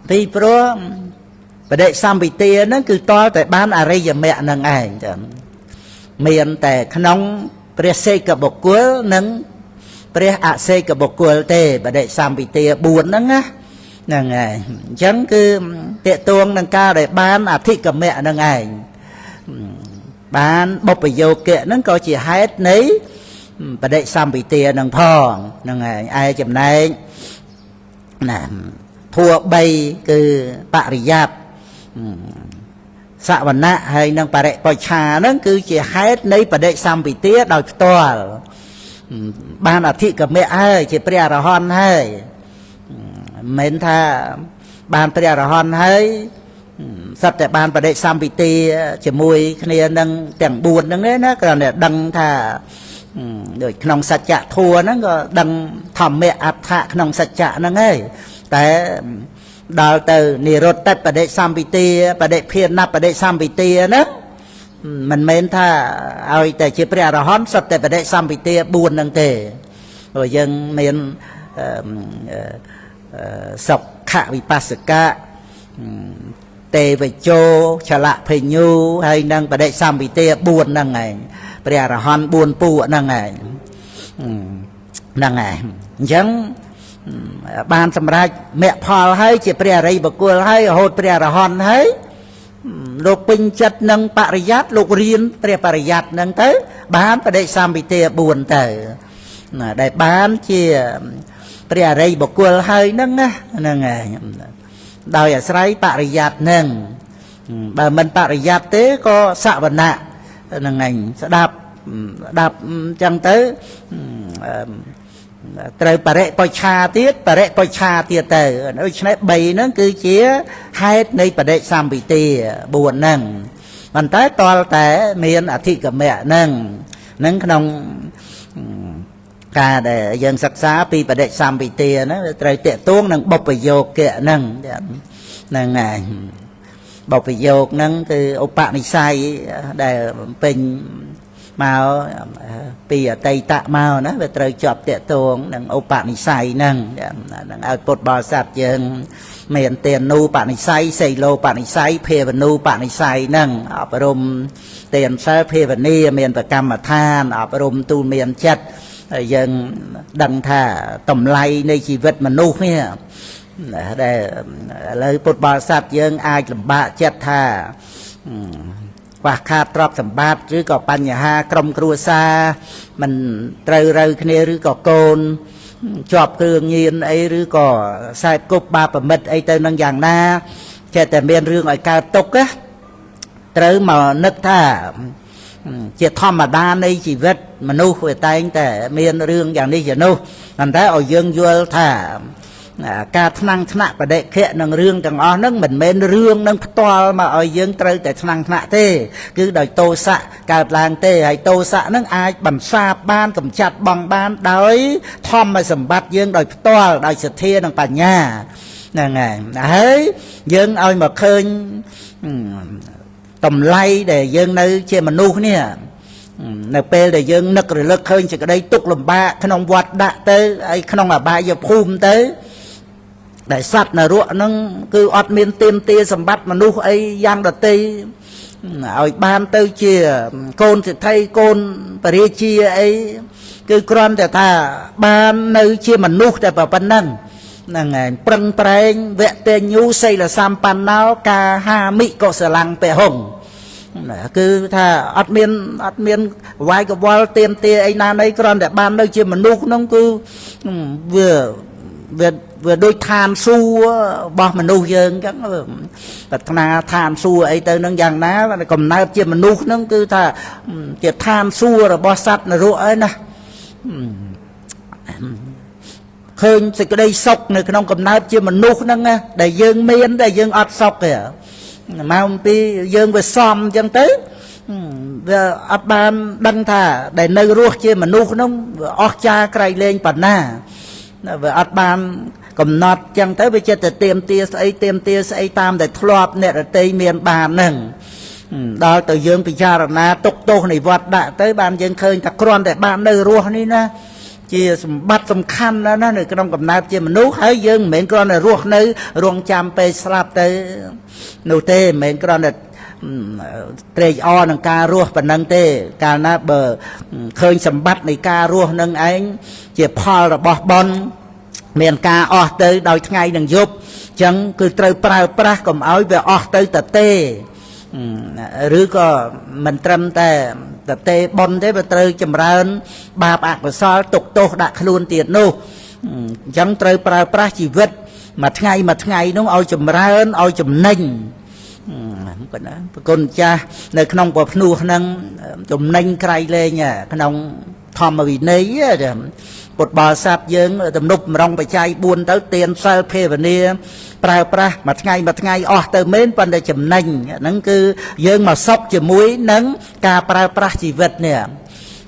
A: ពីព្រោះបដិសម្ពិទាហ្នឹងគឺតលតែបានអរិយមគ្គហ្នឹងឯងចា៎មានតែក្នុងព្រះសេកបុគ្គលនិងព្រះអសេកបុគ្គលទេបដិសម្ពិទា4ហ្នឹងណាហ្នឹងហើយអញ្ចឹងគឺតេតួងនឹងការដែលបានអធិកមៈហ្នឹងឯងបានបុព្វយោគៈហ្នឹងក៏ជាហេតុនៃបដិសម្ពិទាហ្នឹងផងហ្នឹងហើយឯចំណែកណាធัว3គឺបរិយ័តសវណៈហើយនិងបរិបុច្ឆាហ្នឹងគឺជាហេតុនៃបដិសម្ពិទាដោយផ្ទាល់បានអធិកមៈហើយជាព្រះអរហន្តហើយមិនមែនថាបានព្រះអរហន្តហើយសត្វតែបានបដិសម្ពិទាជាមួយគ្នានឹងទាំង4ហ្នឹងណាគ្រាន់តែដឹងថាដូចក្នុងសច្ចធម៌ហ្នឹងក៏ដឹងធម្មៈអដ្ឋៈក្នុងសច្ចៈហ្នឹងហើយតែដល់ទៅនិរតបដិសម្ពិទាបដិភាណបដិសម្ពិទាហ្នឹងមិនមែនថាឲ្យតែជាព្រះអរហន្តសត្វតែបដិសម្ពិទា4ហ្នឹងទេព្រោះយើងមានសុខវិបស្សកៈទេវជោឆលភញ្ញូហើយនឹងបដិសម្ពិទា4ហ្នឹងឯងព្រះអរហន្ត4ពួកហ្នឹងឯងហ្នឹងឯងអញ្ចឹងបានសម្រេចមគ្គផលហើយជាព្រះអរិយបុគ្គលហើយរហូតព្រះអរហន្តហើយលោកពេញចិត្តនឹងបរិយ័តលោករៀនព្រះបរិយ័តហ្នឹងទៅបានបដិសម្ពិទា4ទៅដែលបានជា ព្រះអរិយបុគ្គលហើយហ្នឹងណាហ្នឹងហើយដោយអាស្រ័យបរិយ័តហ្នឹងបើមិនបរិយ័តទេក៏សវណៈហ្នឹងឯងស្ដាប់ចឹងទៅត្រូវបរិបច្ឆាទៀតបរិបច្ឆាទៀតទៅដូច្នេះ3ហ្នឹងគឺជាហេតុនៃបដិសម្ពិទា4ហ្នឹងប៉ុន្តែតលតែមានអធិកមៈហ្នឹងក្នុងការដែលយើងសិក្សាពីបដិសម្ពិទាហ្នឹងត្រូវតេតួងនឹងបុព្វយោគៈហ្នឹងហើយបុព្វយោគហ្នឹងគឺឧបនិស្ស័យដែលពេញមកពីអតីតមកណាវាត្រូវជាប់តេតួងនឹងឧបនិស្ស័យហ្នឹងឲ្យពុទ្ធបរិស័ទយើងមានទានូបនិស្ស័យសីឡូបនិស្ស័យភាវនូបនិស្ស័យហ្នឹងអប់រំទានសិលភាវនាមានប្រកម្មដ្ឋានអប់រំទូលមានចិត្តហើយយើងដឹងថាតម្លៃនៃជីវិតមនុស្សនេះដែលឥឡូវពុទ្ធបរិស័ទយើងអាចលំបាកចិត្តថាខ្វះខាតទ្រព្យសម្បត្តិឬក៏បញ្ហាក្រុមគ្រួសារមិនត្រូវរូវគ្នាឬក៏កូនជាប់គ្រឿងញៀនអីឬក៏ខ្សែគប់បាបមិត្តអីទៅនឹងយ៉ាងណាចេះតែមានរឿងឲ្យកើតទុក្ខត្រូវមកនឹកថាជាធម្មតានៃជីវិតមនុស្សវាតែងតែមានរឿងយ៉ាងនេះយ៉ាងនោះប៉ុន្តែឲ្យយើងយល់ថាការថ្នាក់បដិខៈនឹងរឿងទាំងអស់ហ្នឹងមិនមែនរឿងនឹងផ្ទាល់មកឲ្យយើងត្រូវតែថ្នាក់ទេគឺដោយទោសៈកើតឡើងទេហើយទោសៈហ្នឹងអាចបន្សាបបានកម្ចាត់បង់បានដោយធម្មសម្បត្តិយើងដោយផ្ទាល់ដោយសទ្ធានិងបញ្ញាហ្នឹងហើយយើងឲ្យមកឃើញតម្លៃដែលយើងនៅជាមនុស្សនេះនៅពេលដែលយើងនឹករលឹកឃើញសេចក្តីទុក្ខលំបាកក្នុងវត្តដាក់ទៅហើយក្នុងអបាយភូមិទៅដែលសត្វនរកហ្នឹងគឺអត់មានទាមទារសម្បត្តិមនុស្សអីយ៉ាងដទៃឲ្យបានទៅជាកូនសិទ្ធិកូនបរិជាអីគឺគ្រាន់តែថាបាននៅជាមនុស្សតែប៉ុណ្ណឹងហ្នឹងហើយប្រឹងប្រែងវៈតេញូសីលសម្បណ្ណោកាហាមិកុសលੰពហុងគឺថាអត់មានវាយកវល់ទៀមទាអីណាណីគ្រាន់តែបាននៅជាមនុស្សហ្នឹងគឺវាដូចឋានសួគ៌របស់មនុស្សយើងអញ្ចឹងប្រាថ្នាឋានសួគ៌អីទៅនឹងយ៉ាងណាកំណើតជាមនុស្សហ្នឹងគឺថាជាឋានសួគ៌របស់សត្វនរកហើយណាឃើញសេចក្តីសុខនៅក្នុងកំណើតជាមនុស្សហ្នឹងដែលយើងមានតែយើងអត់សុខទេមកអំពីយើងវាសំអញ្ចឹងទៅវាអត់បានដឹងថាដែលនៅរស់ជាមនុស្សហ្នឹងវាអស្ចារ្យក្រៃលែងប៉ុណ្ណាវាអត់បានកំណត់ចឹងទៅវាចិត្តតែទៀមទាស្អីតាមតែធ្លាប់អ្នករតីមានបានហ្នឹងដល់ទៅយើងពិចារណាទុកទោសនៃវត្តដាក់ទៅបានយើងឃើញថាគ្រាន់តែបាននៅរស់នេះណាជាសម្បត្តិសំខាន់ណាស់នៅក្នុងកំណើតជាមនុស្សហើយយើងមិនមែនគ្រាន់តែរស់នៅរងចាំពេលស្លាប់ទៅនោះទេមិនមែនគ្រាន់តែត្រេកអរនឹងការរស់ប៉ុណ្ណឹងទេកាលណាបើឃើញសម្បត្តិនៃការរស់នឹងឯងជាផលរបស់បុណ្យមានការអស់ទៅដោយថ្ងៃនិងយប់អញ្ចឹងគឺត្រូវប្រើប្រាស់កុំឲ្យវាអស់ទៅតទេឬក៏មិនត្រឹមតែតទេបុណ្យទេវាត្រូវចម្រើនបាបអកុសលទុកទោសដាក់ខ្លួនទៀតនោះអញ្ចឹងត្រូវប្រើប្រាស់ជីវិតមួយថ្ងៃនោះឲ្យចម្រើនឲ្យចំណេញប៉ុណ្ណាប្រគុណចាស់នៅក្នុងពភ្នោះហ្នឹងចំណេញក្រៃលែងក្នុងធម្មវិន័យពុទ្ធបរិស័ទយើងទំនប់ម្រងបច្ច័យ4ទៅទានសិលភាវនាប្រើប្រាស់មួយថ្ងៃអស់ទៅមែនប៉ុន្តែចំណេញហ្នឹងគឺយើងមកសុខជាមួយនឹងការប្រើប្រាស់ជីវិតនេះ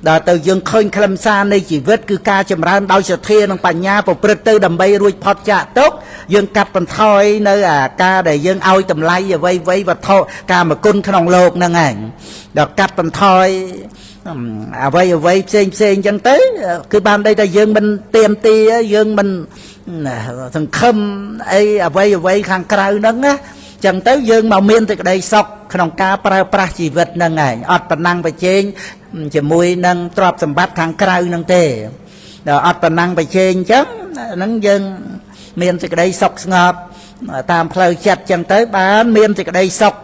A: ដល់ទៅយើងឃើញខ្លឹមសារនៃជីវិតគឺការចម្រើនដោយសទ្ធានិងបញ្ញាប្រព្រឹត្តទៅដើម្បីរួចផុតចាកទុក្ខយើងកាត់បន្ថយនៅអាការដែលយើងឲ្យតម្លៃអ្វីវត្ថុកាមគុណក្នុងโลกហ្នឹងឯងដល់កាត់បន្ថយអ្វីផ្សេងអញ្ចឹងទៅគឺបានន័យថាយើងមិនទៀមទាយើងមិនសង្ឃឹមអីអ្វីខាងក្រៅហ្នឹងណាចឹងទៅយើងមកមានសេចក្តីសុខក្នុងការប្រើប្រាស់ជីវិតហ្នឹងឯងអត់ប្រណាំងប្រជែងជាមួយនឹងទ្រព្យសម្បត្តិខាងក្រៅហ្នឹងទេដល់អត់ប្រណាំងប្រជែងអញ្ចឹងហ្នឹងយើងមានសេចក្តីសុខស្ងប់តាមផ្លូវចិត្តចឹងទៅបានមានសេចក្តីសុខ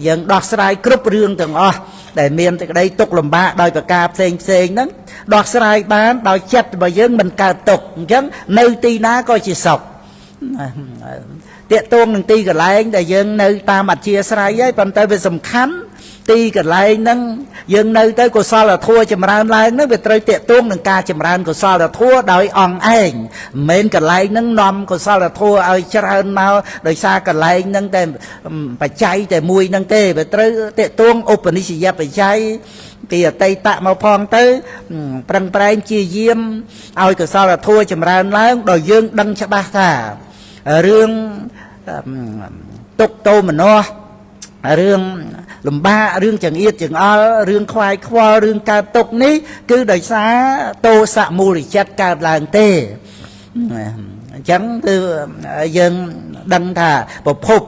A: យើងដោះស្រាយគ្រប់រឿងទាំងអស់ដែលមានតែក្តីទុកលំបាកដោយប្រការផ្សេងហ្នឹងដោះស្រាយបានដោយចិត្តរបស់យើងមិនកើតទុកអញ្ចឹងនៅទីណាក៏ជាសុខតាកតងនឹងទីកន្លែងដែលយើងនៅតាមអធិស្ស្រ័យហើយប៉ុន្តែវាសំខាន់ទីកន្លែងហ្នឹងយើងនៅទៅកុសលធម៌ចម្រើនឡើងហ្នឹងវាត្រូវតាកតងនឹងការចម្រើនកុសលធម៌ដោយអង្គឯងមិនមែនកន្លែងហ្នឹងនាំកុសលធម៌ឲ្យច្រើនមកដោយសារកន្លែងហ្នឹងតែបច្ច័យតែមួយហ្នឹងទេវាត្រូវតាកតងឧបនិស្សយបច្ច័យពីអតីតមកផងទៅប្រឹងប្រែងជាយាមឲ្យកុសលធម៌ចម្រើនឡើងដោយយើងដឹងច្បាស់ថារឿងទុកទោមនស្សរឿងលំបាករឿងចង្អៀតចង្អល់រឿងខ្វាយខ្វល់រឿងកើតទុកនេះគឺដោយសារទោសមូលចិត្តកើតឡើងទេអញ្ចឹងគឺយើងដឹងថាប្រភព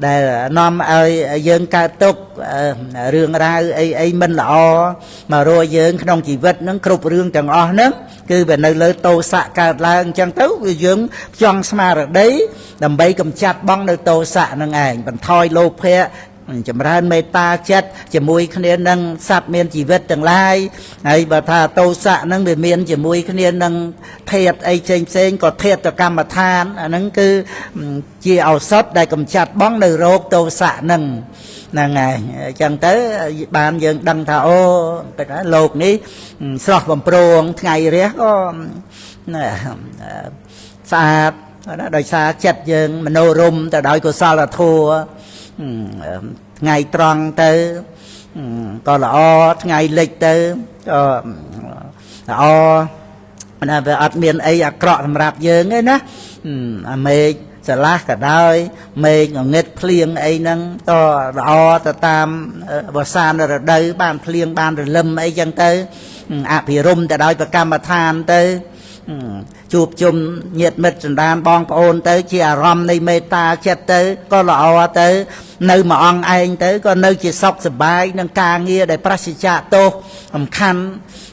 A: ដែលនាំឲ្យយើងកើតទុករឿងរ៉ាវអីមិនល្អមករកយើងក្នុងជីវិតហ្នឹងគ្រប់រឿងទាំងអស់ហ្នឹងគឺវានៅលើទោសៈកើតឡើងអញ្ចឹងទៅយើងចង់ស្មារតីដើម្បីកម្ចាត់បងនៅទោសៈហ្នឹងឯងបន្ថយលោភៈចម្រើនមេត្តាចិត្តជាមួយគ្នានឹងសត្វមានជីវិតទាំងឡាយហើយបើថាទោសៈហ្នឹងវាមានជាមួយគ្នានឹងធាតុអីផ្សេងក៏ធាតុកម្មដ្ឋានអាហ្នឹងគឺជាឱសថដែលកម្ចាត់បងនៅរោគទោសៈហ្នឹងហ្នឹងហើយអញ្ចឹងទៅបានយើងដឹងថាអូលោកនេះស្រស់បំព្រងថ្ងៃរះក៏ស្អាតដោយសារចិត្តយើងមនោរម្យទៅដោយកុសលធម៌ថ្ងៃត្រង់ទៅក៏ល្អថ្ងៃលិចទៅក៏ល្អណាវាអត់មានអីអាក្រក់សម្រាប់យើងទេណាអាមេឃស្រឡះក៏ដោយមេឃងងឹតភ្លៀងអីហ្នឹងក៏ល្អទៅតាមវស្សានរដូវបានភ្លៀងបានរលឹមអីចឹងទៅអភិរមទៅដោយប្រកម្មដ្ឋានទៅជួបជុំញាតិមិត្តសន្តានបងប្អូនទៅជាអារម្មណ៍នៃមេត្តាចិត្តទៅក៏ល្អទៅនៅមួយអង្គឯងទៅក៏នៅជាសុខសប្បាយនឹងការងារដែលប្រសិជ្ជៈទោសសំខាន់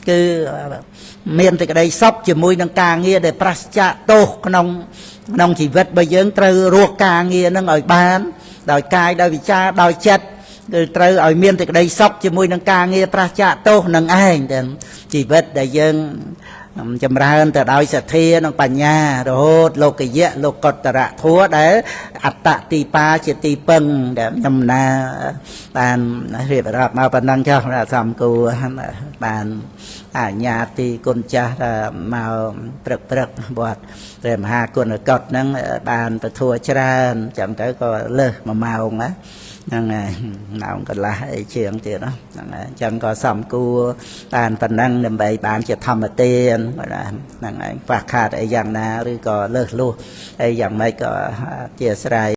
A: គឺមានតែក្តីសុខជាមួយនឹងការងារដែលប្រសិជ្ជៈទោសក្នុងជីវិតរបស់យើងត្រូវរស់ការងារនឹងឲ្យបានដោយកាយដោយវិចារដោយចិត្តគឺត្រូវឲ្យមានតែក្តីសុខជាមួយនឹងការងារប្រសិជ្ជៈទោសនឹងឯងតែជីវិតដែលយើងចម្រើនទៅដោយសទ្ធានិងបញ្ញារហូតលោកយៈលោកកតរៈធัวដែលអត្តទីបាជាទីពឹងដែលខ្ញុំណាបានរៀបរាប់មកប៉ុណ្ណឹងចុះសំគូបានអញ្ញាទីគុណចាស់មកព្រឹកវត្តព្រះមហាគុណកតហ្នឹងបានពធัวច្រើនចាំទៅក៏លើស1ម៉ោងណាហ្នឹងហើយម៉ោងកន្លះអីជាងទៀតហ្នឹងហើយអញ្ចឹងក៏សំគួរបានប៉ុណ្ណឹងដើម្បីបានជាធម្មទានហ្នឹងហើយខ្វះខាតអីយ៉ាងណាឬក៏លើសលួសអីយ៉ាងម៉េចក៏ជាស្រ័យ